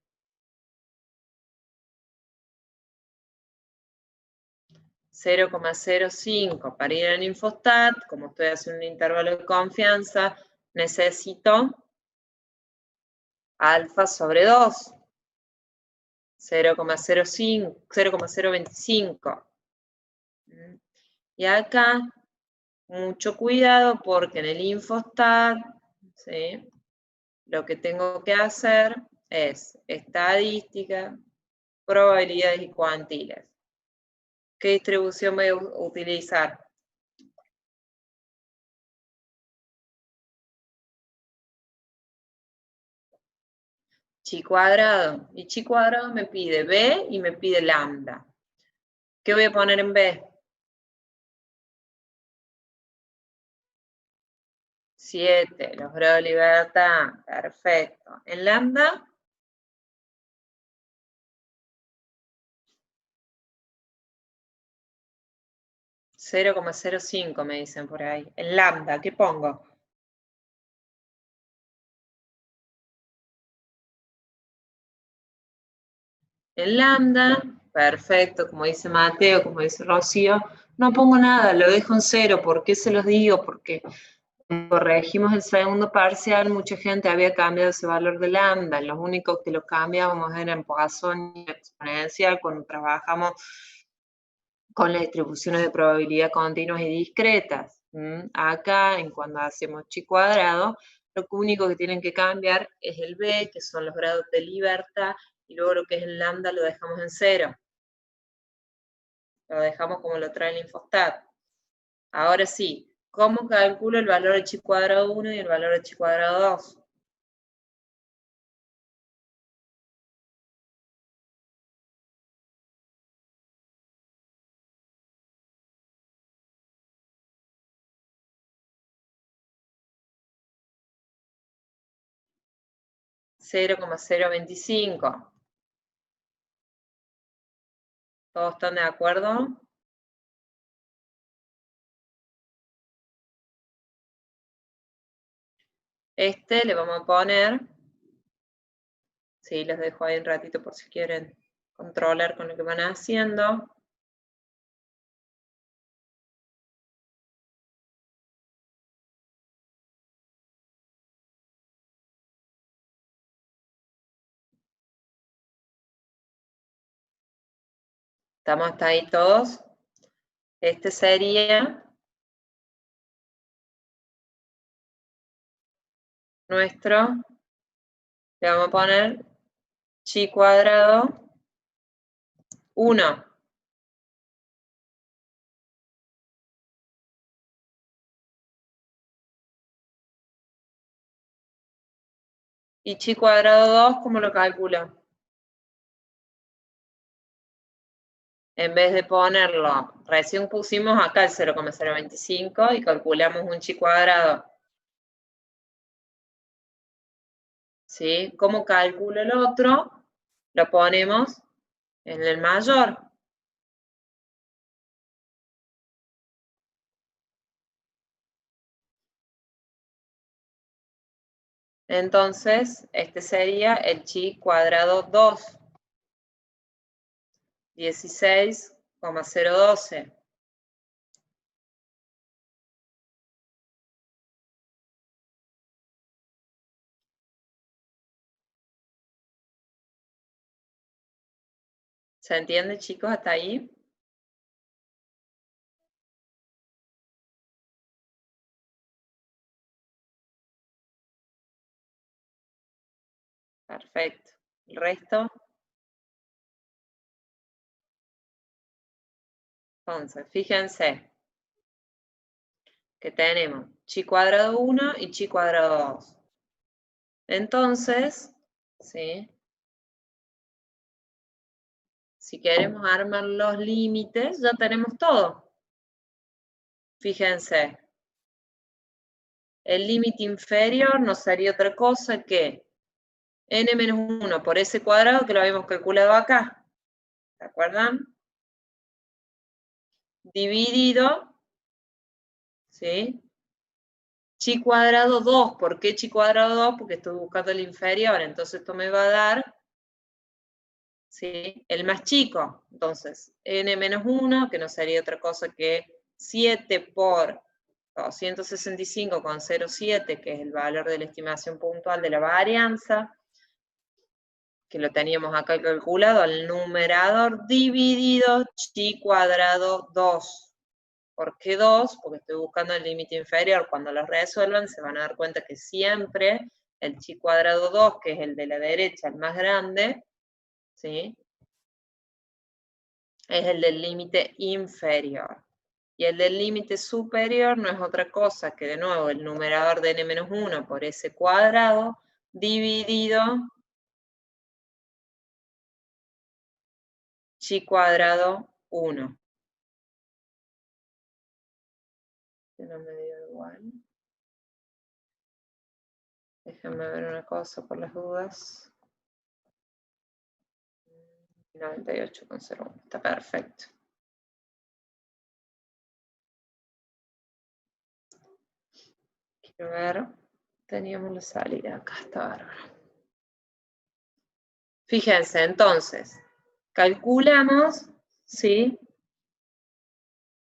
Speaker 1: 0,05. Para ir en Infostat, como estoy haciendo un intervalo de confianza, necesito alfa sobre 2. 0,05, 0,025. Y acá, mucho cuidado porque en el Infostat, ¿sí?, lo que tengo que hacer es estadística, probabilidades y cuantiles. ¿Qué distribución voy a utilizar? Chi cuadrado. Y chi cuadrado me pide B y me pide lambda. ¿Qué voy a poner en B? 7. Logró libertad. Perfecto. En lambda, 0,05 me dicen por ahí. En lambda, ¿qué pongo? En lambda, perfecto, como dice Mateo, como dice Rocío, no pongo nada, lo dejo en 0. ¿Por qué se los digo? Porque cuando corregimos el segundo parcial, mucha gente había cambiado ese valor de lambda. Los únicos que lo cambiábamos eran Poisson y exponencial cuando trabajamos con las distribuciones de probabilidad continuas y discretas. Acá, en cuando hacemos chi cuadrado, lo único que tienen que cambiar es el B, que son los grados de libertad, y luego lo que es el lambda lo dejamos en 0. Lo dejamos como lo trae el Infostat. Ahora sí, ¿cómo calculo el valor de chi cuadrado 1 y el valor de chi cuadrado 2? (0,025). ¿Todos están de acuerdo? Le vamos a poner, sí, les dejo ahí un ratito por si quieren controlar con lo que van haciendo. ¿Estamos hasta ahí todos? Sería nuestro, le vamos a poner chi cuadrado 1. ¿Y chi cuadrado 2 cómo lo calculo? En vez de ponerlo, recién pusimos acá el 0,025 y calculamos un chi cuadrado. ¿Sí? ¿Cómo calculo el otro? Lo ponemos en el mayor. Entonces, sería el chi cuadrado 2. 16,012. ¿Se entiende, chicos, hasta ahí? Perfecto. ¿El resto? Entonces, fíjense que tenemos chi cuadrado 1 y chi cuadrado 2. Entonces, ¿sí? Si queremos armar los límites, ya tenemos todo. Fíjense, el límite inferior no sería otra cosa que n-1 por s cuadrado, que lo habíamos calculado acá. ¿Se acuerdan? Dividido, ¿sí? Chi cuadrado 2. ¿Por qué chi cuadrado 2? Porque estoy buscando el inferior. Entonces esto me va a dar, ¿sí?, el más chico. Entonces, n-1, que no sería otra cosa que 7 por 265,07, que es el valor de la estimación puntual de la varianza, que lo teníamos acá calculado al numerador, dividido chi cuadrado 2. ¿Por qué 2? Porque estoy buscando el límite inferior. Cuando lo resuelvan se van a dar cuenta que siempre el chi cuadrado 2, que es el de la derecha, el más grande, ¿sí?, es el del límite inferior. Y el del límite superior no es otra cosa que, de nuevo, el numerador de n-1 por s cuadrado dividido chi cuadrado 1. No me dio igual. Déjenme ver una cosa por las dudas. 98,01. Está perfecto. Quiero ver. Teníamos la salida. Acá está bárbaro. Fíjense, entonces, calculamos, ¿sí?,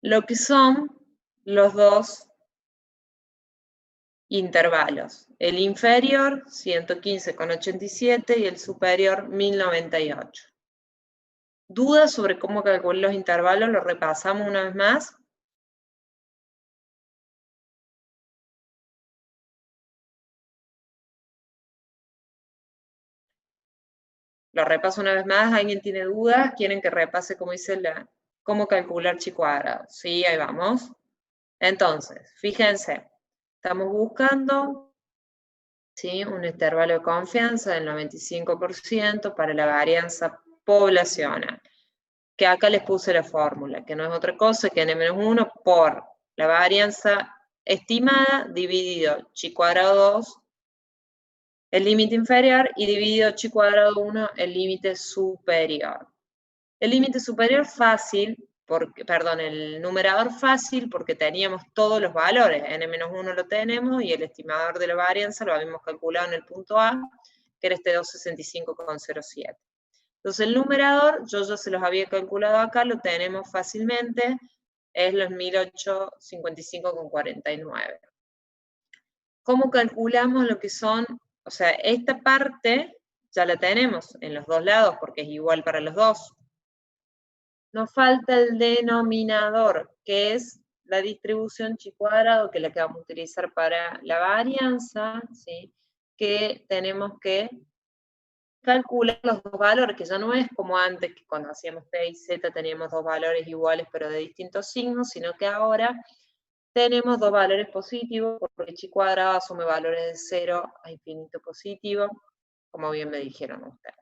Speaker 1: lo que son los dos intervalos. El inferior, 115,87, y el superior, 1098. ¿Dudas sobre cómo calcular los intervalos? ¿Lo repasamos una vez más? Lo repaso una vez más. ¿Alguien tiene dudas? ¿Quieren que repase cómo calcular chi cuadrado? Sí, ahí vamos. Entonces, fíjense, estamos buscando, ¿sí?, un intervalo de confianza del 95% para la varianza poblacional, que acá les puse la fórmula, que no es otra cosa que n-1 por la varianza estimada dividido chi cuadrado 2, el límite inferior, y dividido chi cuadrado 1, el límite superior. El límite superior fácil, perdón, el numerador fácil porque teníamos todos los valores, n-1 lo tenemos y el estimador de la varianza lo habíamos calculado en el punto A, que era este 265,07. Entonces el numerador, yo ya se los había calculado acá, lo tenemos fácilmente, es los 1855,49. ¿Cómo calculamos lo que son? O sea, esta parte ya la tenemos en los dos lados porque es igual para los dos. Nos falta el denominador, que es la distribución chi cuadrado, que es la que vamos a utilizar para la varianza, ¿sí?, que tenemos que calcular los dos valores, que ya no es como antes, que cuando hacíamos P y Z teníamos dos valores iguales pero de distintos signos, sino que ahora tenemos dos valores positivos, porque chi cuadrado asume valores de 0 a infinito positivo, como bien me dijeron ustedes.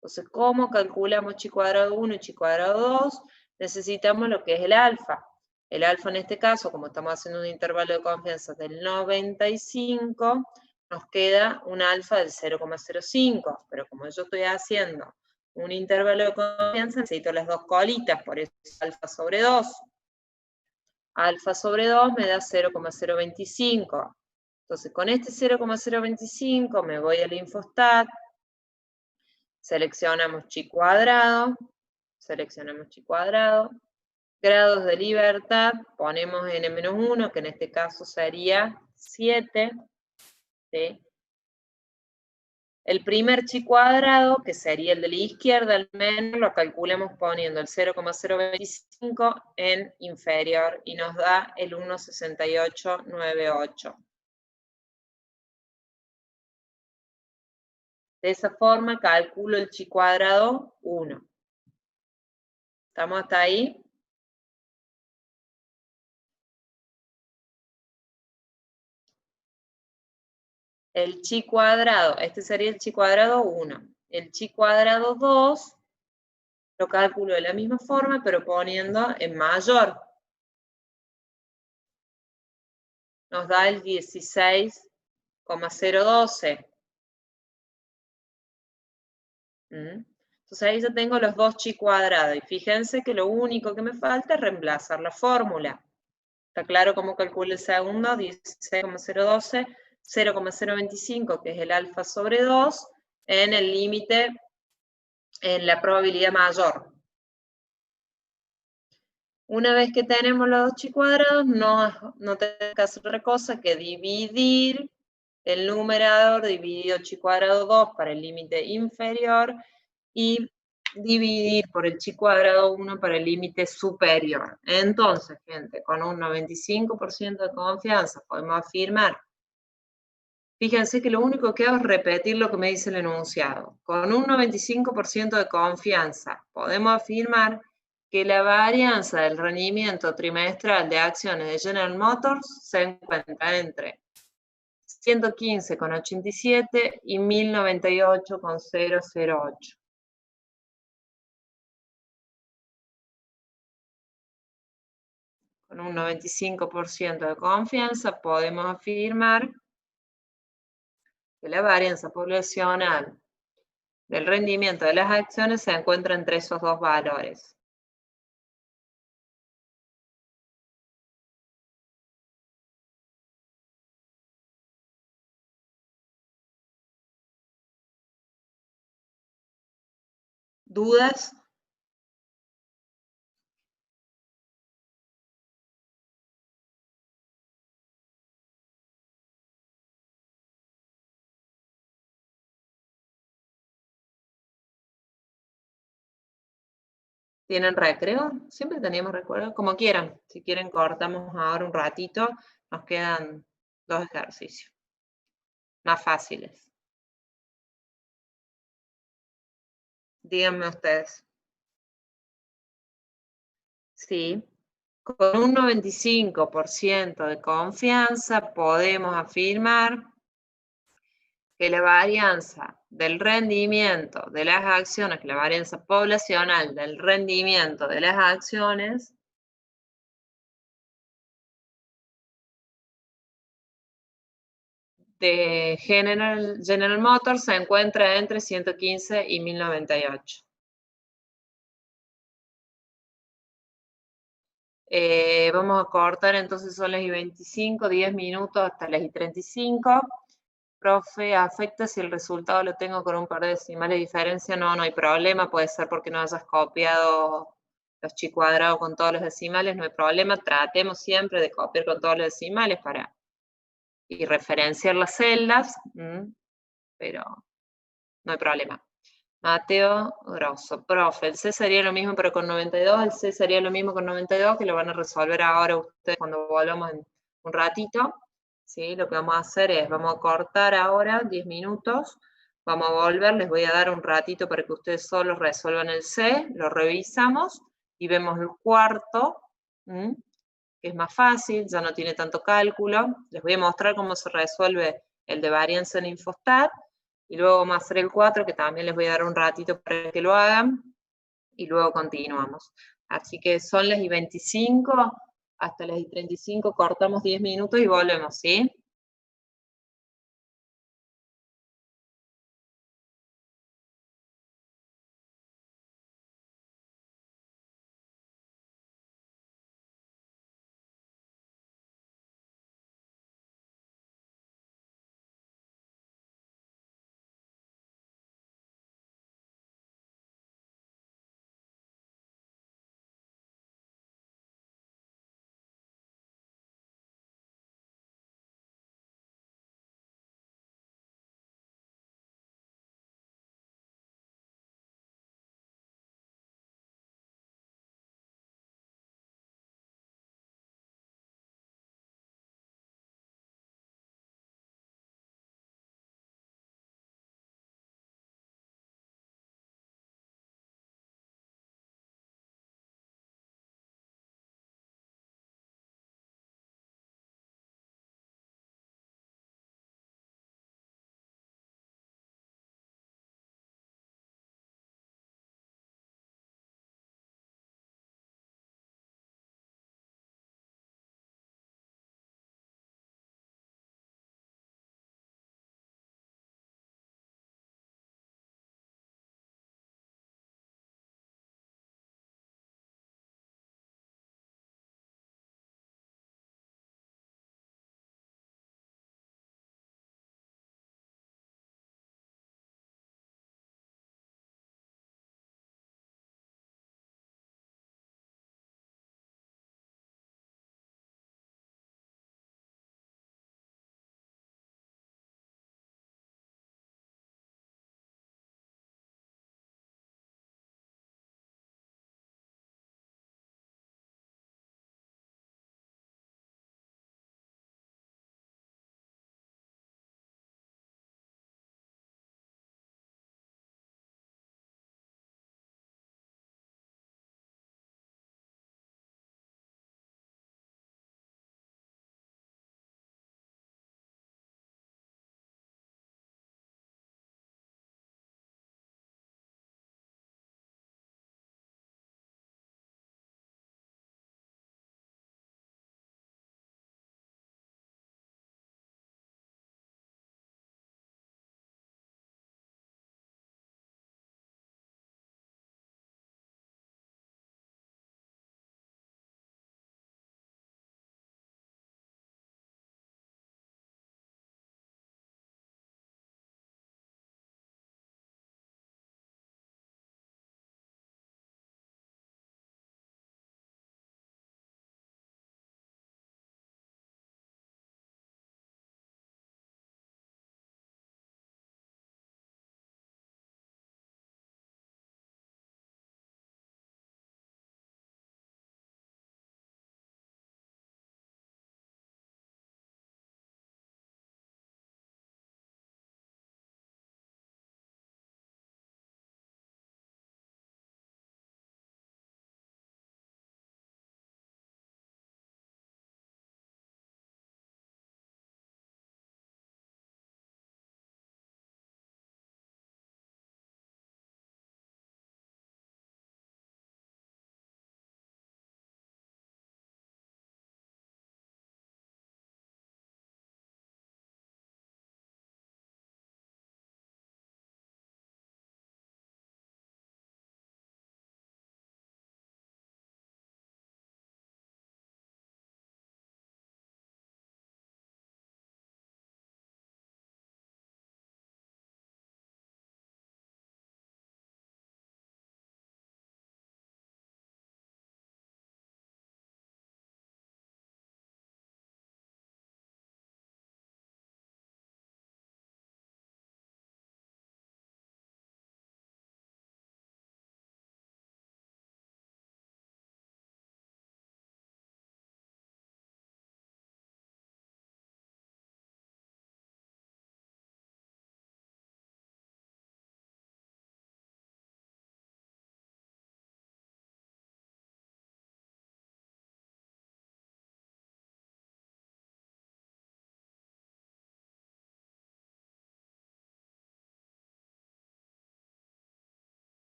Speaker 1: Entonces, ¿cómo calculamos chi cuadrado 1 y chi cuadrado 2? Necesitamos lo que es el alfa. El alfa en este caso, como estamos haciendo un intervalo de confianza del 95, nos queda un alfa del 0,05, pero como yo estoy haciendo un intervalo de confianza, necesito las dos colitas, por eso es alfa sobre 2. Alfa sobre 2 me da 0,025. Entonces, con este 0,025 me voy al Infostat, seleccionamos chi cuadrado, grados de libertad, ponemos n-1, que en este caso sería 7, ¿sí? El primer chi cuadrado, que sería el de la izquierda, al menos lo calculamos poniendo el 0,025 en inferior y nos da el 1,6898. De esa forma calculo el chi cuadrado 1. ¿Estamos hasta ahí? El chi cuadrado, este sería el chi cuadrado 1. El chi cuadrado 2 lo calculo de la misma forma, pero poniendo en mayor. Nos da el 16,012. Entonces ahí ya tengo los dos chi cuadrados. Y fíjense que lo único que me falta es reemplazar la fórmula. ¿Está claro cómo calculo el segundo? 16,012, 0,025, que es el alfa sobre 2, en el límite, en la probabilidad mayor. Una vez que tenemos los dos chi cuadrados, no tenemos que hacer otra cosa que dividir el numerador dividido chi cuadrado 2 para el límite inferior y dividir por el chi cuadrado 1 para el límite superior. Entonces, gente, con un 95% de confianza podemos afirmar. Fíjense que lo único que hago es repetir lo que me dice el enunciado. Con un 95% de confianza podemos afirmar que la varianza del rendimiento trimestral de acciones de General Motors se encuentra entre 115,87 y 1098,008. Con un 95% de confianza podemos afirmar que la varianza poblacional del rendimiento de las acciones se encuentra entre esos dos valores. ¿Dudas? ¿Tienen recreo? Siempre teníamos recreo, como quieran. Si quieren cortamos ahora un ratito, nos quedan dos ejercicios más fáciles. Díganme ustedes. Sí. Con un 95% de confianza podemos afirmar que la varianza del rendimiento de las acciones, que la varianza poblacional del rendimiento de las acciones de General Motors se encuentra entre 115 y 1098. Vamos a cortar entonces, son las y 25, 10 minutos hasta las y 35. Profe, ¿afecta si el resultado lo tengo con un par de decimales de diferencia? No, no hay problema, puede ser porque no hayas copiado los chi cuadrados con todos los decimales, no hay problema. Tratemos siempre de copiar con todos los decimales para y referenciar las celdas, pero no hay problema. Mateo Grosso, profe, el C sería lo mismo pero con 92, el C sería lo mismo con 92, que lo van a resolver ahora ustedes cuando volvamos en un ratito. ¿Sí? Lo que vamos a hacer es, vamos a cortar ahora 10 minutos, vamos a volver, les voy a dar un ratito para que ustedes solos resuelvan el C, lo revisamos y vemos el cuarto, que es más fácil, ya no tiene tanto cálculo. Les voy a mostrar cómo se resuelve el de varianza en Infostat, y luego vamos a hacer el 4, que también les voy a dar un ratito para que lo hagan, y luego continuamos. Así que son las y 25, hasta las y 35 cortamos 10 minutos y volvemos, ¿sí?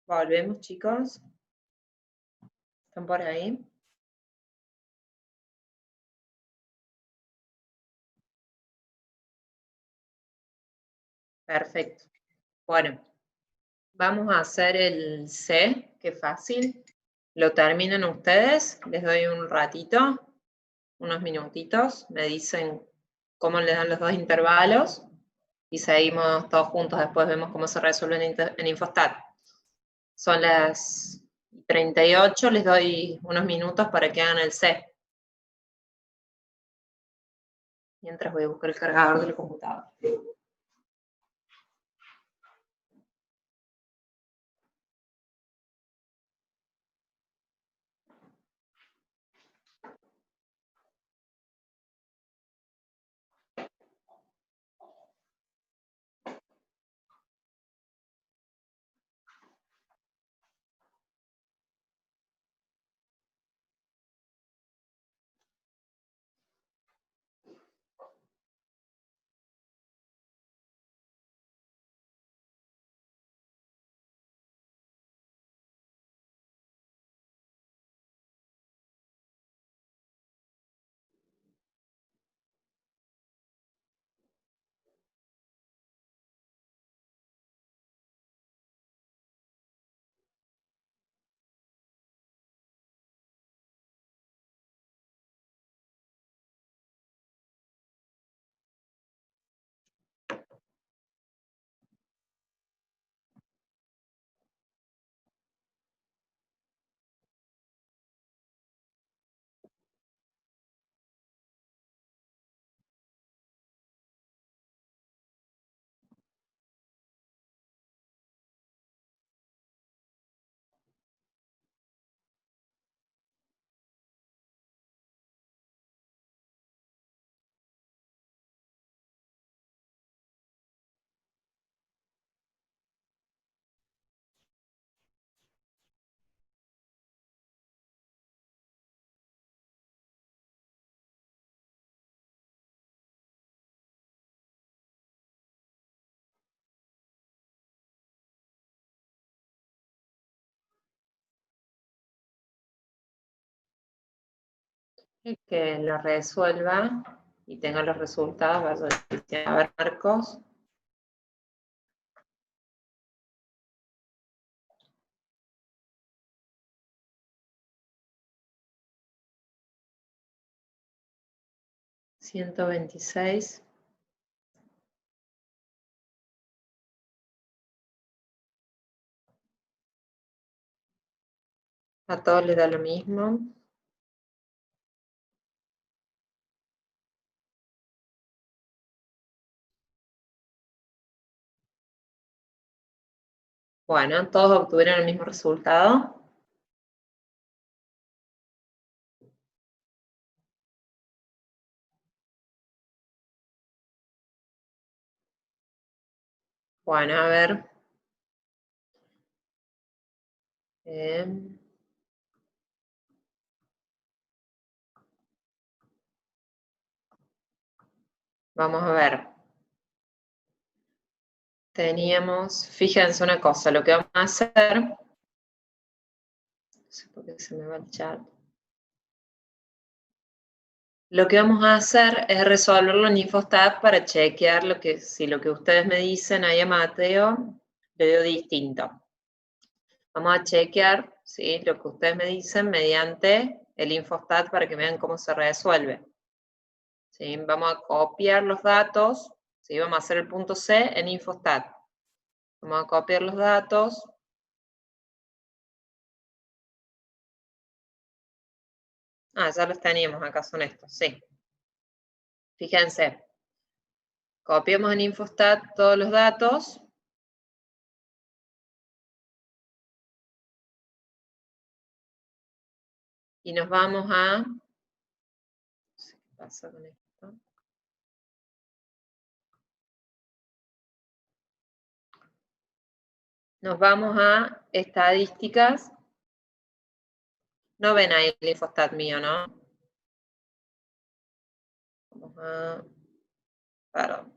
Speaker 1: Volvemos, chicos. ¿Están por ahí? Perfecto. Bueno, vamos a hacer el C, que fácil. Lo terminan ustedes. Les doy un ratito, unos minutitos. Me dicen cómo le dan los dos intervalos. Y seguimos todos juntos. Después vemos cómo se resuelve en Infostat. Son las 38. Les doy unos minutos para que hagan el C. Mientras voy a buscar el cargador del computador. El que lo resuelva y tenga los resultados, vaya a ver, Marcos. $126. A todos les da lo mismo. Bueno, todos obtuvieron el mismo resultado. Bueno, a ver. Vamos a ver. Teníamos, fíjense una cosa, lo que vamos a hacer, no sé por qué se me va el chat. Lo que vamos a hacer es resolverlo en Infostat para chequear si lo que ustedes me dicen ahí a Mateo le dio distinto. Vamos a chequear, ¿sí?, lo que ustedes me dicen mediante el Infostat para que vean cómo se resuelve. ¿Sí? Vamos a copiar los datos, ¿sí? Vamos a hacer el punto C en Infostat. Vamos a copiar los datos. Ah, ya los teníamos, acá son estos, sí. Fíjense, copiamos en Infostat todos los datos. Y nos vamos a... No sé qué pasa con esto. Nos vamos a estadísticas. No ven ahí el Infostat mío, ¿no? Vamos a... Perdón.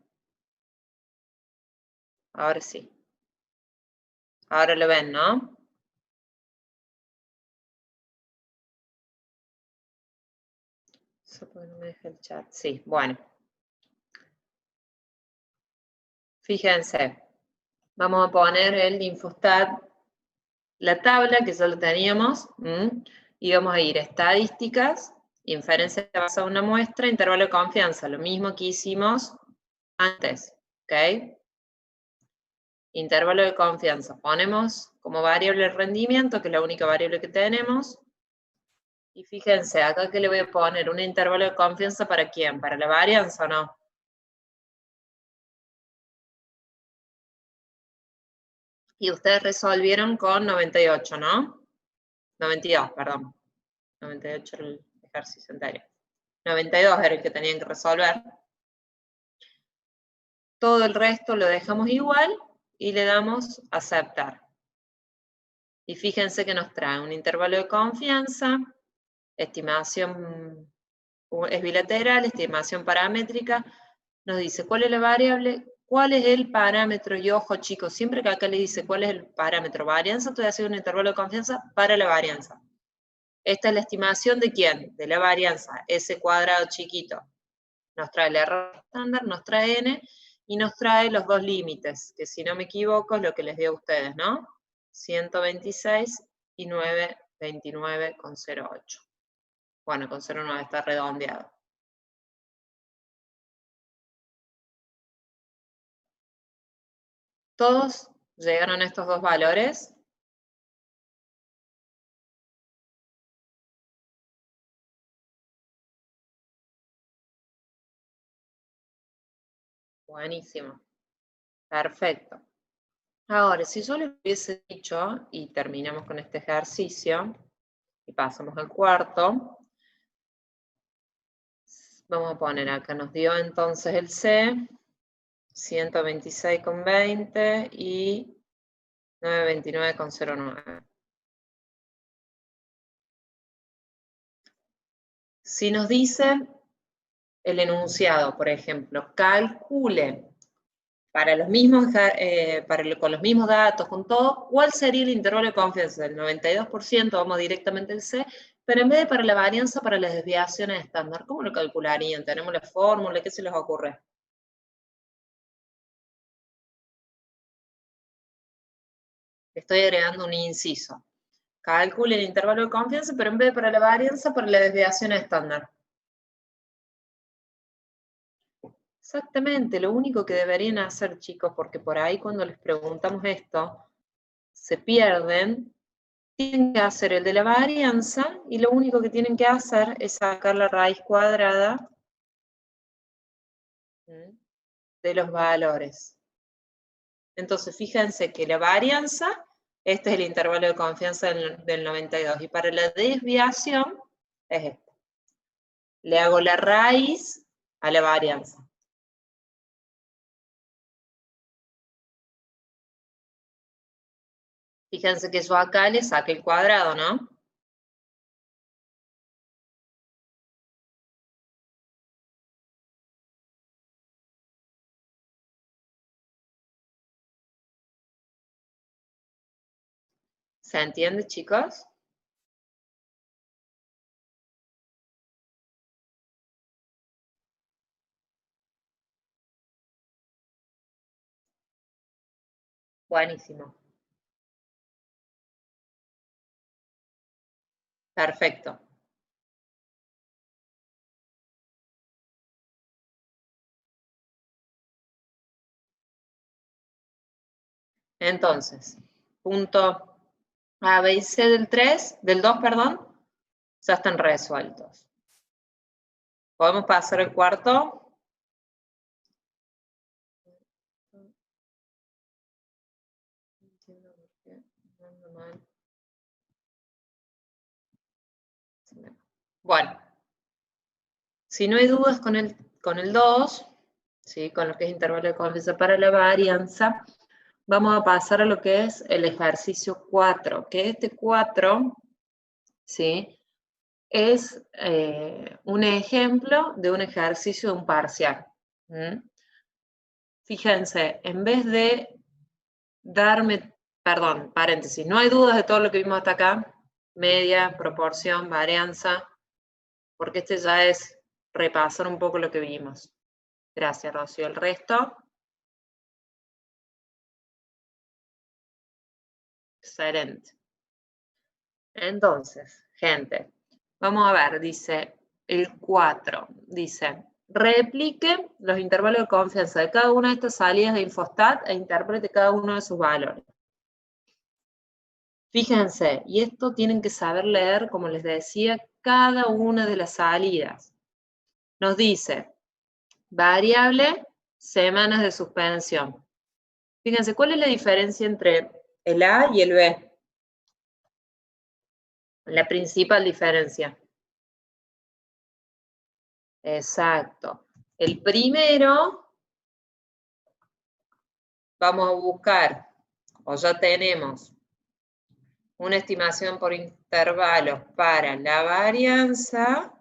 Speaker 1: Ahora sí. Ahora lo ven, ¿no? No me deja el chat. Sí, bueno. Fíjense, vamos a poner el infostat, la tabla que ya lo teníamos, y vamos a ir a estadísticas, inferencia basada en una muestra, intervalo de confianza, lo mismo que hicimos antes, ¿ok? Intervalo de confianza, ponemos como variable el rendimiento, que es la única variable que tenemos, y fíjense, acá que le voy a poner un intervalo de confianza, ¿para quién? ¿Para la varianza o no? Y ustedes resolvieron con 98, ¿no? 92, perdón. 98 era el ejercicio anterior. 92 era el que tenían que resolver. Todo el resto lo dejamos igual y le damos aceptar. Y fíjense que nos trae un intervalo de confianza, estimación es bilateral, estimación paramétrica, nos dice cuál es la variable, cuál es el parámetro, y ojo chicos, siempre que acá le dice cuál es el parámetro varianza, estoy haciendo un intervalo de confianza para la varianza. Esta es la estimación de quién, de la varianza, S cuadrado chiquito. Nos trae el error estándar, nos trae N, y nos trae los dos límites, que si no me equivoco es lo que les dio a ustedes, ¿no? 126 y 929,08. Bueno, con 0,9 está redondeado. ¿Todos llegaron a estos dos valores? Buenísimo. Perfecto. Ahora, si yo les hubiese dicho, y terminamos con este ejercicio, y pasamos al cuarto, vamos a poner acá, nos dio entonces el C, 126,20 y 929,09. Si nos dice el enunciado, por ejemplo, calcule para los mismos, con los mismos datos, con todo, ¿cuál sería el intervalo de confianza? Del 92%, vamos directamente al C, pero en vez de para la varianza, para las desviaciones estándar, ¿cómo lo calcularían? ¿Tenemos la fórmula? ¿Qué se les ocurre? Estoy agregando un inciso. Calcule el intervalo de confianza, pero en vez de para la varianza, para la desviación estándar. Exactamente, lo único que deberían hacer, chicos, porque por ahí cuando les preguntamos esto, se pierden, tienen que hacer el de la varianza y lo único que tienen que hacer es sacar la raíz cuadrada de los valores. Entonces, fíjense que la varianza, este es el intervalo de confianza del 92, y para la desviación es este. Le hago la raíz a la varianza. Fíjense que yo acá le saqué el cuadrado, ¿no? ¿Se entiende, chicos? Buenísimo. Perfecto. Entonces, punto A, B y C del 2, perdón, ya están resueltos. ¿Podemos pasar al cuarto? Bueno, si no hay dudas con el 2, ¿sí? Con lo que es intervalo de confianza para la varianza, vamos a pasar a lo que es el ejercicio 4, que este 4, ¿sí? Es un ejemplo de un ejercicio de un parcial. Fíjense, en vez de darme, perdón, paréntesis, no hay dudas de todo lo que vimos hasta acá, media, proporción, varianza, porque este ya es repasar un poco lo que vimos. Gracias, Rocío. El resto. Excelente. Entonces, gente, vamos a ver, dice el 4, dice, replique los intervalos de confianza de cada una de estas salidas de Infostat e interprete cada uno de sus valores. Fíjense, y esto tienen que saber leer, como les decía, cada una de las salidas. Nos dice, variable, semanas de suspensión. Fíjense, ¿cuál es la diferencia entre el A y el B? La principal diferencia. Exacto. El primero, vamos a buscar, o ya tenemos, una estimación por intervalos para la varianza.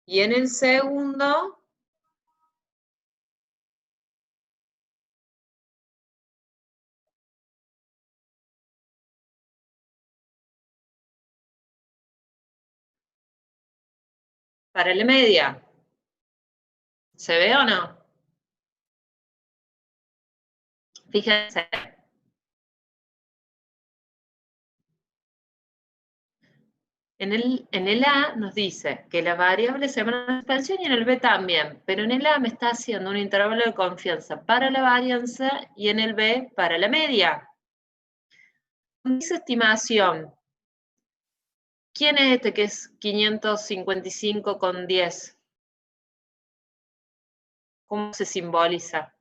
Speaker 1: Y en el segundo, para la media. ¿Se ve o no? Fíjense. En el A nos dice que la variable se llama la expansión y en el B también, pero en el A me está haciendo un intervalo de confianza para la varianza y en el B para la media. Esa estimación, ¿quién es este que es 555,10? ¿Cómo se simboliza?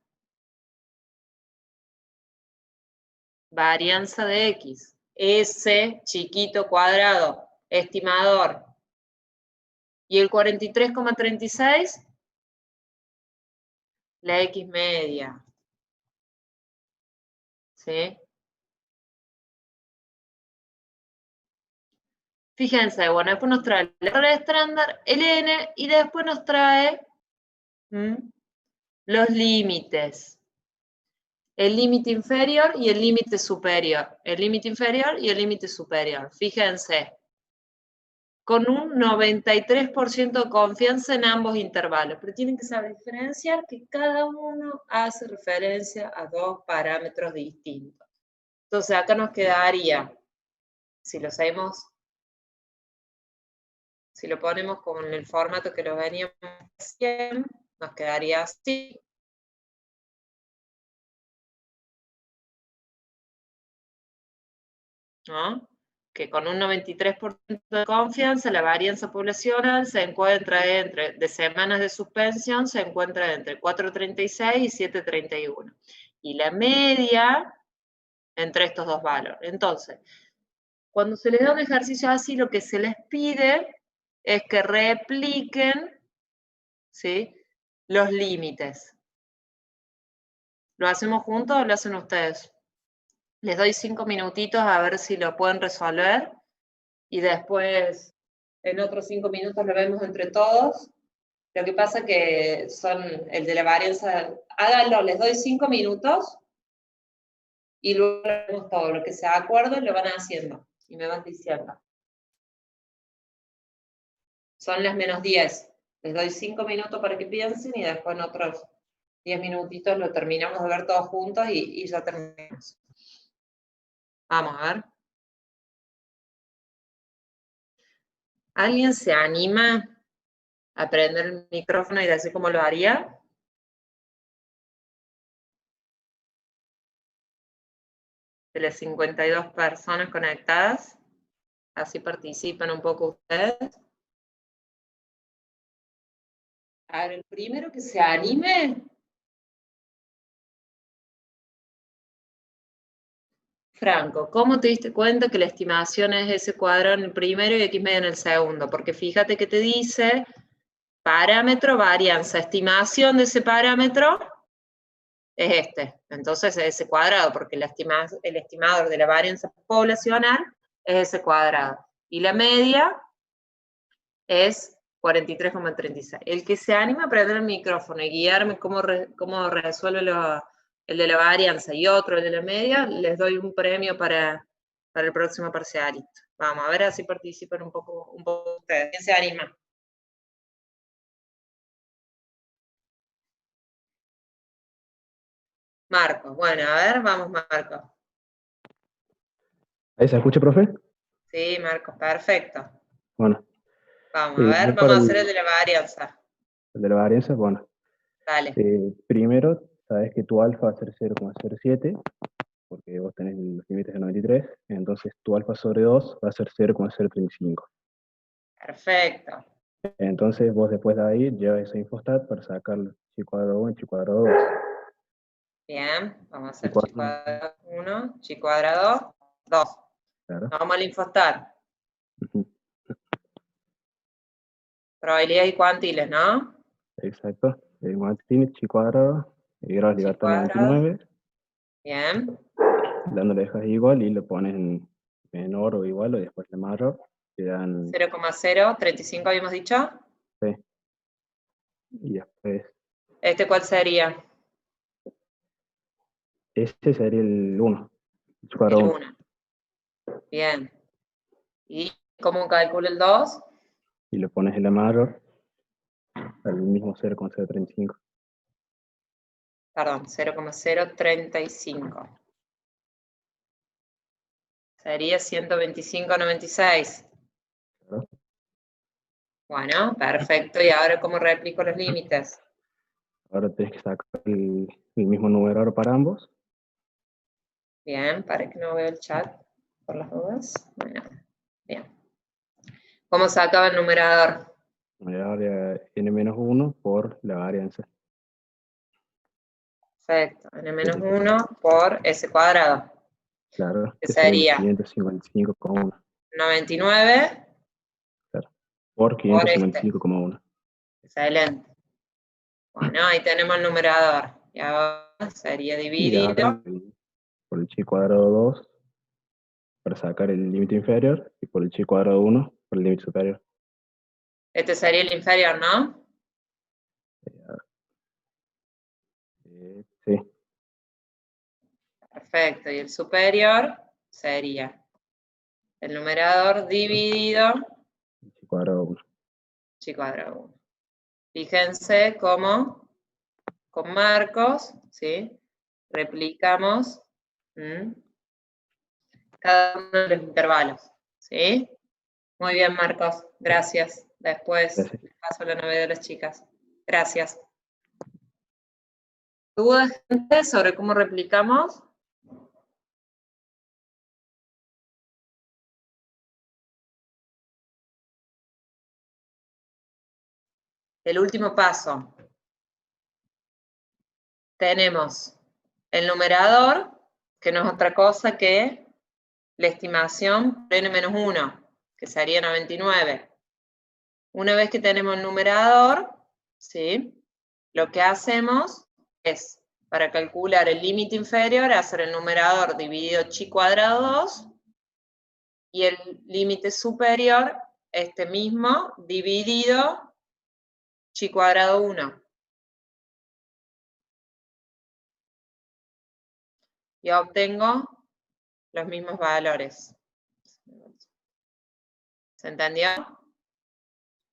Speaker 1: Varianza de X. S chiquito cuadrado, estimador. ¿Y el 43,36? La X media. ¿Sí? Fíjense, bueno, después nos trae el error estándar, el N, y después nos trae los límites. El límite inferior y el límite superior. El límite inferior y el límite superior. Fíjense, con un 93% de confianza en ambos intervalos, pero tienen que saber diferenciar que cada uno hace referencia a dos parámetros distintos. Entonces acá nos quedaría, si lo hacemos, si lo ponemos como en el formato que lo veníamos haciendo, nos quedaría así. ¿No? Que con un 93% de confianza la varianza poblacional se encuentra de semanas de suspensión, se encuentra entre 4,36 y 7,31. Y la media entre estos dos valores. Entonces, cuando se les da un ejercicio así, lo que se les pide es que repliquen, ¿sí?, los límites. ¿Lo hacemos juntos o lo hacen ustedes? Les doy 5 minutitos a ver si lo pueden resolver. Y después en otros 5 minutos lo vemos entre todos. Lo que pasa que son el de la varianza, háganlo, les doy 5 minutos y luego vemos todo, lo que se acuerden lo van haciendo y me van diciendo. Son las -10, les doy 5 minutos para que piensen y después en otros 10 minutitos lo terminamos de ver todos juntos y ya terminamos. Vamos a ver. ¿Alguien se anima a prender el micrófono y decir cómo lo haría? De las 52 personas conectadas, así participan un poco ustedes. A ver, el primero que se anime. Franco, ¿cómo te diste cuenta que la estimación es ese cuadrado en el primero y X medio en el segundo? Porque fíjate que te dice parámetro, varianza, estimación de ese parámetro es este. Entonces es ese cuadrado, porque el estimador de la varianza poblacional es ese cuadrado. Y la media es 43,36. El que se anima a prender el micrófono y guiarme cómo resuelve el de la varianza y otro, el de la media, les doy un premio para para el próximo parcialito. Vamos, a ver si participan un poco ustedes. ¿Quién se anima? Marcos, bueno, a ver, vamos Marcos.
Speaker 2: ¿Ahí se escucha, profe?
Speaker 1: Sí, Marcos, perfecto.
Speaker 2: Bueno.
Speaker 1: Vamos a ver,
Speaker 2: Yo
Speaker 1: vamos
Speaker 2: para
Speaker 1: a hacer el de la varianza.
Speaker 2: el de la varianza, bueno.
Speaker 1: Dale.
Speaker 2: Primero, sabes que tu alfa va a ser 0,07, porque vos tenés los límites de 93, entonces tu alfa sobre 2 va a ser 0,035.
Speaker 1: Perfecto.
Speaker 2: Entonces vos después de ahí llevas ese infostat para sacar chi cuadrado 1 y chi cuadrado 2.
Speaker 1: Bien, vamos a hacer
Speaker 2: Chi
Speaker 1: chi cuadrado 1, chi cuadrado 2.
Speaker 2: Claro.
Speaker 1: Vamos al infostat.
Speaker 2: Ujú.
Speaker 1: Probabilidad y cuantiles, ¿no?
Speaker 2: Exacto. Martínez, chi cuadrado, y grado de
Speaker 1: Chi
Speaker 2: libertad
Speaker 1: cuadrado.
Speaker 2: 99,
Speaker 1: Bien.
Speaker 2: dándole dejas igual y lo pones en menor o igual o después de mayor, te dan
Speaker 1: 0,035 habíamos dicho.
Speaker 2: C. Y después,
Speaker 1: ¿Este cuál sería?
Speaker 2: este sería el 1, chi
Speaker 1: El
Speaker 2: cuadrado 1.
Speaker 1: 1. Bien. ¿Y cómo calculo el 2?
Speaker 2: Y lo pones en la mayor, al mismo 0,035.
Speaker 1: Perdón, 0,035. Sería 125,96.
Speaker 2: ¿Verdad?
Speaker 1: Bueno, perfecto. ¿Y ahora cómo replico los límites?
Speaker 2: Ahora tienes que sacar el mismo numerador para ambos.
Speaker 1: Bien, para que no vea el chat por las dudas. Bueno, bien. ¿Cómo sacaba el numerador?
Speaker 2: Numerador de n-1 por la varianza.
Speaker 1: Perfecto. N-1 por S cuadrado.
Speaker 2: Claro,
Speaker 1: Que
Speaker 2: que serían
Speaker 1: sería
Speaker 2: 555,1.
Speaker 1: 99
Speaker 2: Claro, por
Speaker 1: por este.
Speaker 2: 555,1.
Speaker 1: Excelente. Bueno, ahí tenemos el numerador. Y ahora sería
Speaker 2: Y ahora
Speaker 1: dividido.
Speaker 2: por el chi cuadrado 2 para sacar el límite inferior y por el chi cuadrado 1 por el límite superior.
Speaker 1: Este sería el inferior, ¿no?
Speaker 2: Sí,
Speaker 1: Perfecto. Y el superior sería el numerador dividido
Speaker 2: chi cuadrado 1.
Speaker 1: chi cuadrado 1. Fíjense cómo con Marcos, ¿sí? Replicamos cada uno de los intervalos, ¿sí? Muy bien, Marcos. Gracias. Después
Speaker 2: Gracias.
Speaker 1: les paso la novedad a las chicas. Gracias. ¿Dudas, gente, sobre cómo replicamos? El último paso. Tenemos el numerador, que no es otra cosa que la estimación por n-1, que sería 99. Una vez que tenemos el numerador, ¿sí? Lo que hacemos es, para calcular el límite inferior, hacer el numerador dividido chi cuadrado 2 y el límite superior, este mismo, dividido chi cuadrado 1. Y obtengo los mismos valores. ¿Se entendió?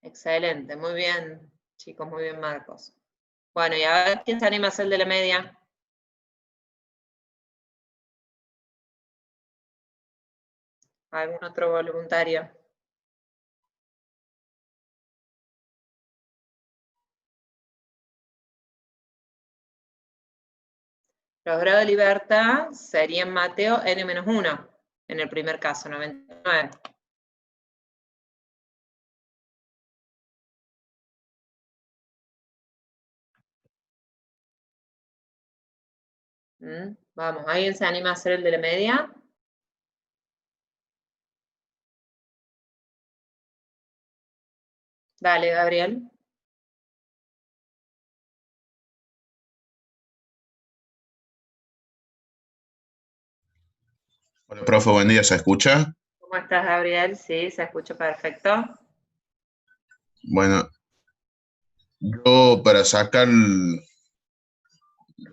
Speaker 1: Excelente, muy bien, chicos, muy bien, Marcos. Bueno, y a ver, ¿quién se anima a hacer el de la media? ¿Algún otro voluntario? Los grados de libertad serían Mateo n-1, en el primer caso, 99. Vamos, ¿alguien se anima a hacer el de la media? Dale, Gabriel.
Speaker 3: Hola, profe, buen día, ¿se escucha?
Speaker 1: ¿Cómo estás, Gabriel? Sí, se escucha perfecto.
Speaker 3: Bueno, yo para sacar los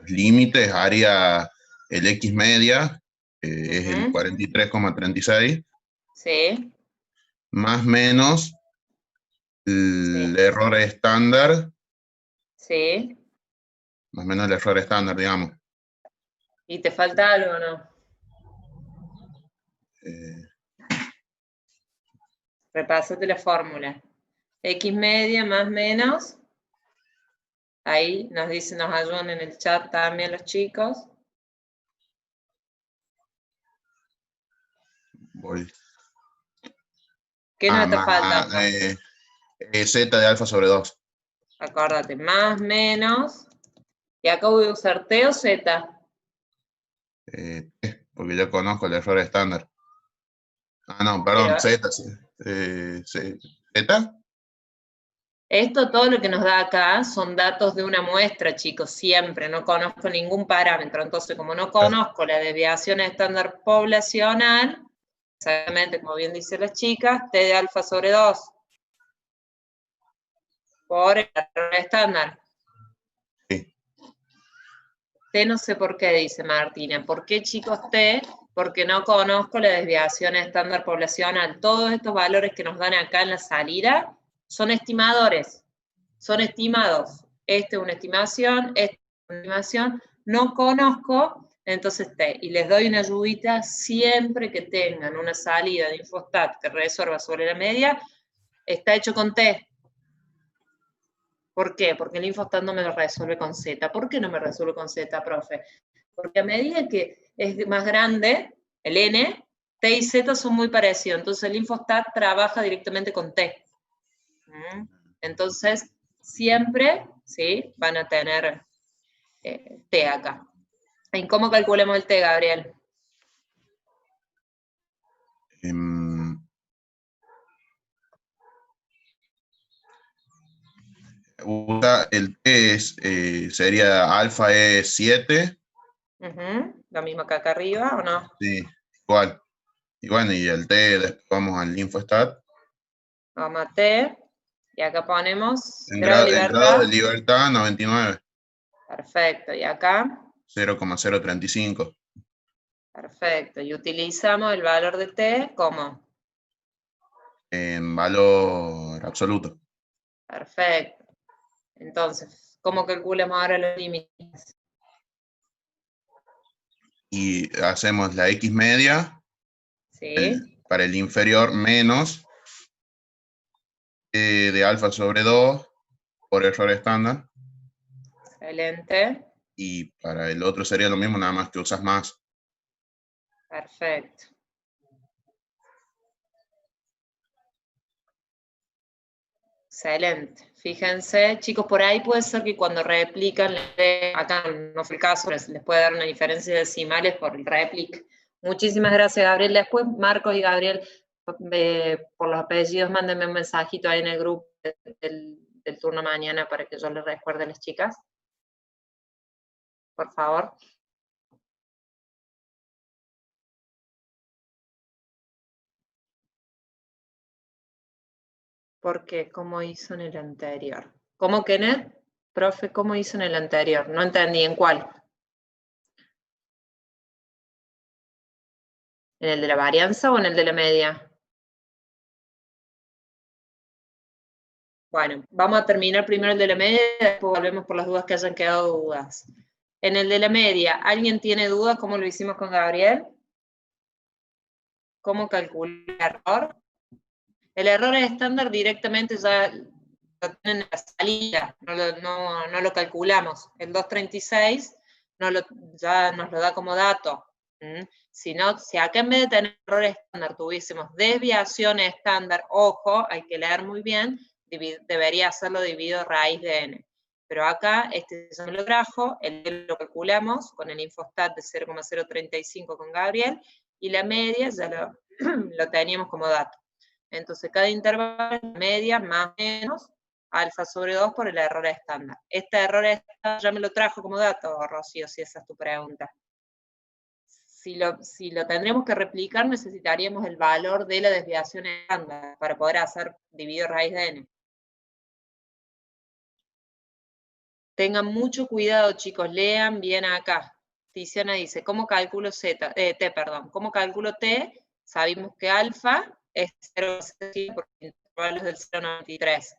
Speaker 3: límites haría el X media, es el 43,36,
Speaker 1: Sí,
Speaker 3: más menos el error estándar,
Speaker 1: sí.
Speaker 3: más menos el error estándar, digamos.
Speaker 1: ¿Y te falta algo o no? Repásate la fórmula. X media más menos. Ahí nos dicen, nos ayudan en el chat también los chicos.
Speaker 3: Voy.
Speaker 1: ¿Qué nos está
Speaker 3: Más
Speaker 1: faltando?
Speaker 3: Z de alfa sobre 2.
Speaker 1: Acordate, más menos. Y acá voy a usar T o Z.
Speaker 3: Porque yo conozco el error estándar. Ah, no, perdón,
Speaker 1: Pero
Speaker 3: Z, sí. ¿Z?
Speaker 1: esto, todo lo que nos da acá, son datos de una muestra, chicos, siempre. No conozco ningún parámetro. Entonces, como no conozco la desviación estándar poblacional, exactamente como bien dicen las chicas, T de alfa sobre 2 por el error estándar.
Speaker 3: Sí.
Speaker 1: T no sé por qué, dice Martina. ¿Por qué, chicos, T? Porque no conozco la desviación estándar poblacional. Todos estos valores que nos dan acá en la salida son estimadores, son estimados. Esta es una estimación, esta es una estimación. No conozco, entonces T. Y les doy una ayudita siempre que tengan una salida de Infostat que resuelva sobre la media, está hecho con T. ¿Por qué? Porque el Infostat no me lo resuelve con Z. ¿Por qué no me resuelve con Z, profe? Porque a medida que es más grande, el N, T y Z son muy parecidos. Entonces el Infostat trabaja directamente con T. Entonces, siempre, ¿sí? Van a tener T acá. ¿Y cómo calculamos el T, Gabriel?
Speaker 3: El T sería alfa es 7.
Speaker 1: Lo mismo que acá arriba, ¿o no?
Speaker 3: Sí, igual. Y bueno, y el T, después vamos al Infostat.
Speaker 1: Vamos a T. Y acá ponemos
Speaker 3: El
Speaker 1: grado de
Speaker 3: grado de
Speaker 1: libertad.
Speaker 3: libertad, 99.
Speaker 1: Perfecto. Y acá,
Speaker 3: 0,035.
Speaker 1: perfecto. Y utilizamos el valor de T como.
Speaker 3: En valor absoluto.
Speaker 1: Perfecto. Entonces, ¿cómo calculamos ahora los límites?
Speaker 3: Y hacemos la X media
Speaker 1: Sí.
Speaker 3: para el inferior menos de alfa sobre 2 por error estándar.
Speaker 1: Excelente.
Speaker 3: Y para el otro sería lo mismo, nada más que usas más.
Speaker 1: Perfecto. Excelente. Fíjense, chicos, por ahí puede ser que cuando replican, acá no fue el caso, les puede dar una diferencia de decimales por el replic. Muchísimas gracias, Gabriel. Después, Marcos y Gabriel, por los apellidos, mándenme un mensajito ahí en el grupo del turno mañana para que yo les recuerde a las chicas. Por favor. ¿Por qué? ¿Cómo hizo en el anterior? ¿Cómo, Kenneth? Profe, ¿cómo hizo en el anterior? No entendí, ¿en cuál? ¿En el de la varianza o en el de la media? Bueno, vamos a terminar primero el de la media, después volvemos por las dudas que hayan quedado dudas. En el de la media, ¿alguien tiene dudas cómo lo hicimos con Gabriel? ¿Cómo calcular el error? El error estándar directamente ya lo tienen en la salida, no lo calculamos. El 236 ya nos lo da como dato. Si acá en vez de tener error estándar tuviésemos desviación estándar, ojo, hay que leer muy bien, debería hacerlo dividido raíz de n. Pero acá este ya me lo trajo, lo calculamos con el Infostat de 0,035 con Gabriel, y la media ya lo teníamos como dato. Entonces, cada intervalo media más o menos alfa sobre 2 por el error estándar. Este error estándar ya me lo trajo como dato, Rocío, si esa es tu pregunta. Si lo tendremos que replicar, necesitaríamos el valor de la desviación estándar para poder hacer dividido raíz de n. Tengan mucho cuidado, chicos, lean bien acá. Tiziana dice, ¿cómo calculo T, perdón? ¿Cómo calculo T? Sabemos que alfa es 0,5 por intervalos del 0,93.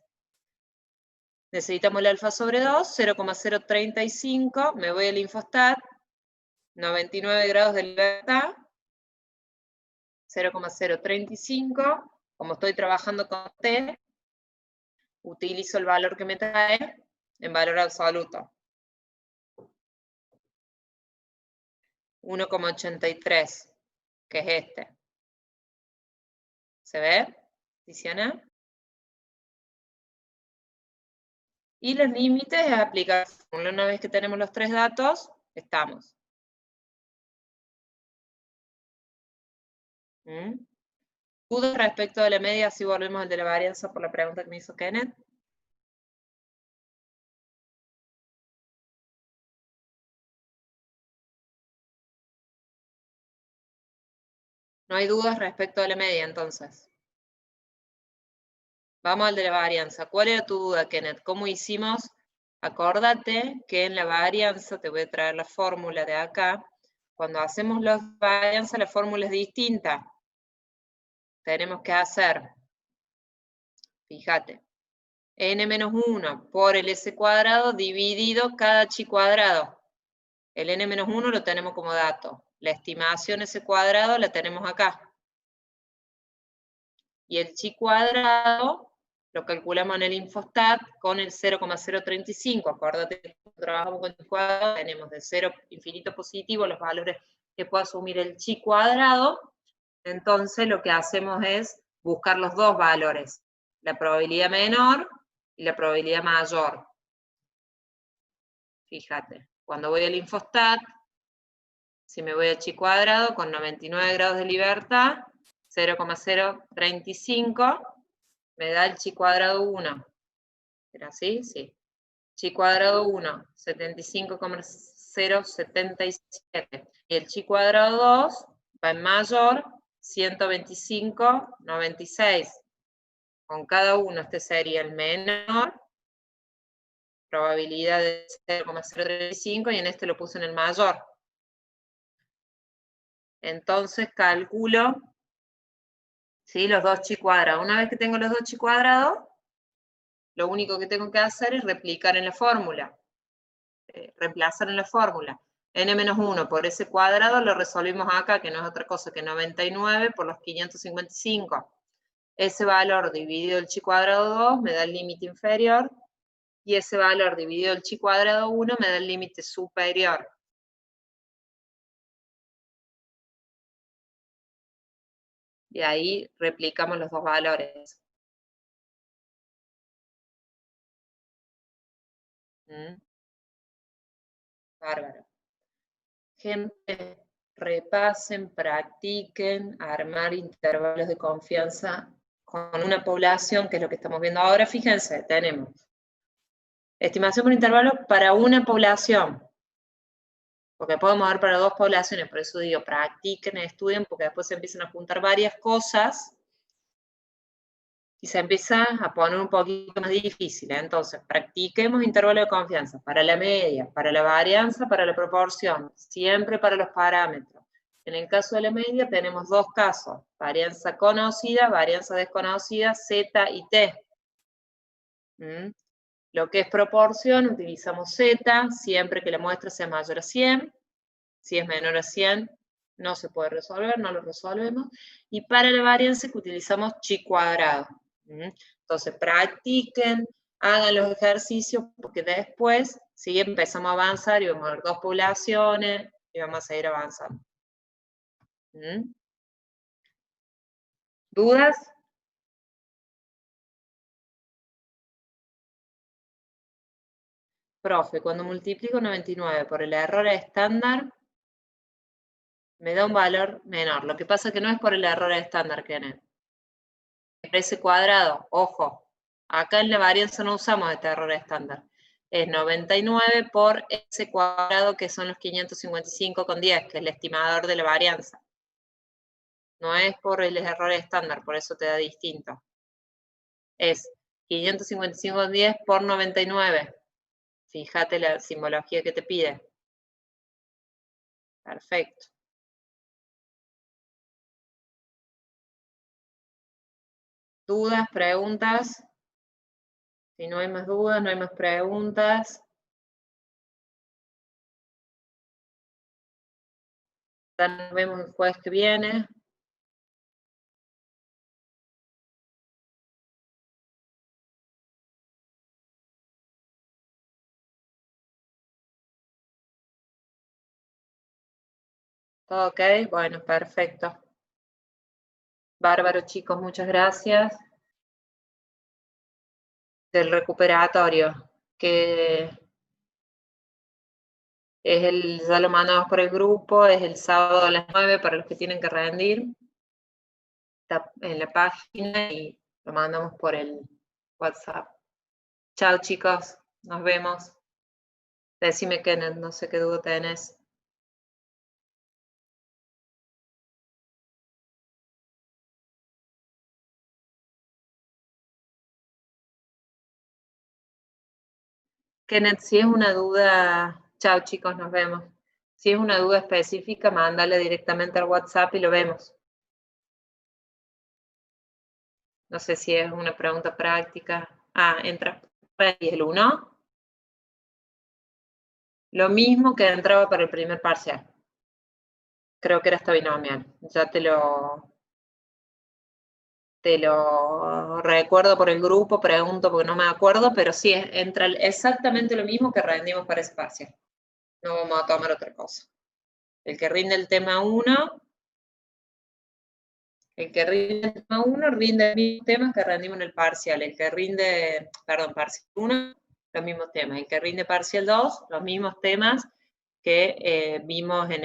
Speaker 1: Necesitamos el alfa sobre 2, 0,035, me voy al infostat, 99 grados de libertad, 0,035, como estoy trabajando con T, utilizo el valor que me trae en valor absoluto. 1,83, que es este. ¿Se ve, Tiziana? Y los límites es aplicar. Una vez que tenemos los tres datos, estamos. ¿Dudas respecto de la media? Si volvemos al de la varianza por la pregunta que me hizo Kenneth. No hay dudas respecto de la media, entonces. Vamos al de la varianza. ¿Cuál era tu duda, Kenneth? ¿Cómo hicimos? Acordate que en la varianza, te voy a traer la fórmula de acá, cuando hacemos la varianza, la fórmula es distinta. Tenemos que hacer, fíjate, n-1 por el s cuadrado dividido cada chi cuadrado. El n-1 lo tenemos como dato. La estimación s cuadrado la tenemos acá. Y el chi cuadrado lo calculamos en el infostat con el 0,035. Acuérdate que cuando trabajamos con el cuadrado tenemos de 0 infinito positivo los valores que puede asumir el chi cuadrado. Entonces lo que hacemos es buscar los dos valores, la probabilidad menor y la probabilidad mayor. Fíjate, cuando voy al infostat, si me voy a chi cuadrado con 99 grados de libertad, 0,035, me da el chi cuadrado 1. ¿Era así? Sí. Chi cuadrado 1, 75,077. Y el chi cuadrado 2 va en mayor, 125,96. Con cada uno, este sería el menor, probabilidad de 0,035, y en este lo puse en el mayor. Entonces calculo, ¿sí?, los dos chi cuadrados. Una vez que tengo los dos chi cuadrados, lo único que tengo que hacer es replicar en la fórmula. Reemplazar en la fórmula. n-1 por ese cuadrado lo resolvimos acá, que no es otra cosa que 99 por los 555. Ese valor dividido el chi cuadrado 2 me da el límite inferior, y ese valor dividido el chi cuadrado 1 me da el límite superior. Y ahí replicamos los dos valores. Bárbaro. Gente, repasen, practiquen, armar intervalos de confianza con una población, que es lo que estamos viendo ahora. Fíjense, tenemos estimación por intervalo para una población, porque podemos dar para dos poblaciones, por eso digo, practiquen, estudien, porque después se empiezan a juntar varias cosas y se empieza a poner un poquito más difícil. Entonces, practiquemos intervalo de confianza para la media, para la varianza, para la proporción, siempre para los parámetros. En el caso de la media tenemos dos casos, varianza conocida, varianza desconocida, Z y T. Lo que es proporción, utilizamos Z, siempre que la muestra sea mayor a 100. Si es menor a 100, no se puede resolver, no lo resolvemos. Y para la varianza que utilizamos chi cuadrado. Entonces, practiquen, hagan los ejercicios, porque después, sí, empezamos a avanzar y vamos a ver dos poblaciones y vamos a seguir avanzando. ¿Dudas? Profe, cuando multiplico 99 por el error estándar, me da un valor menor. Lo que pasa es que no es por el error estándar, Kenneth. Ese cuadrado, ojo, acá en la varianza no usamos este error estándar. Es 99 por ese cuadrado, que son los 555,10, que es el estimador de la varianza. No es por el error estándar, por eso te da distinto. Es 555,10 por 99. Fíjate la simbología que te pide. Perfecto. ¿Dudas, preguntas? Si no hay más dudas, no hay más preguntas. Ya nos vemos el jueves que viene. ¿Todo ok? Bueno, perfecto. Bárbaro, chicos, muchas gracias. Del recuperatorio, que ya lo mandamos por el grupo, es el sábado a las 9 para los que tienen que rendir. Está en la página y lo mandamos por el WhatsApp. Chao, chicos, nos vemos. Decime, Kenneth, no sé qué duda tenés. Kenneth, si es una duda, chao chicos, nos vemos. Si es una duda específica, mándale directamente al WhatsApp y lo vemos. No sé si es una pregunta práctica. Ah, entra. ¿Y el 1? Lo mismo que entraba para el primer parcial. Creo que era hasta binomial. Ya te lo recuerdo por el grupo, pregunto porque no me acuerdo, pero sí, entra exactamente lo mismo que rendimos para ese parcial. No vamos a tomar otra cosa. El que rinde el tema 1, rinde el mismo tema que rendimos en el parcial. El que rinde, perdón, parcial 1, los mismos temas. El que rinde parcial 2, los mismos temas que vimos en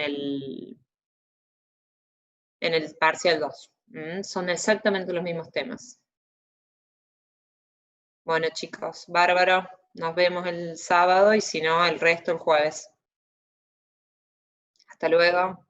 Speaker 1: el parcial 2. Son exactamente los mismos temas. Bueno, chicos, bárbaro. Nos vemos el sábado y si no, el resto el jueves. Hasta luego.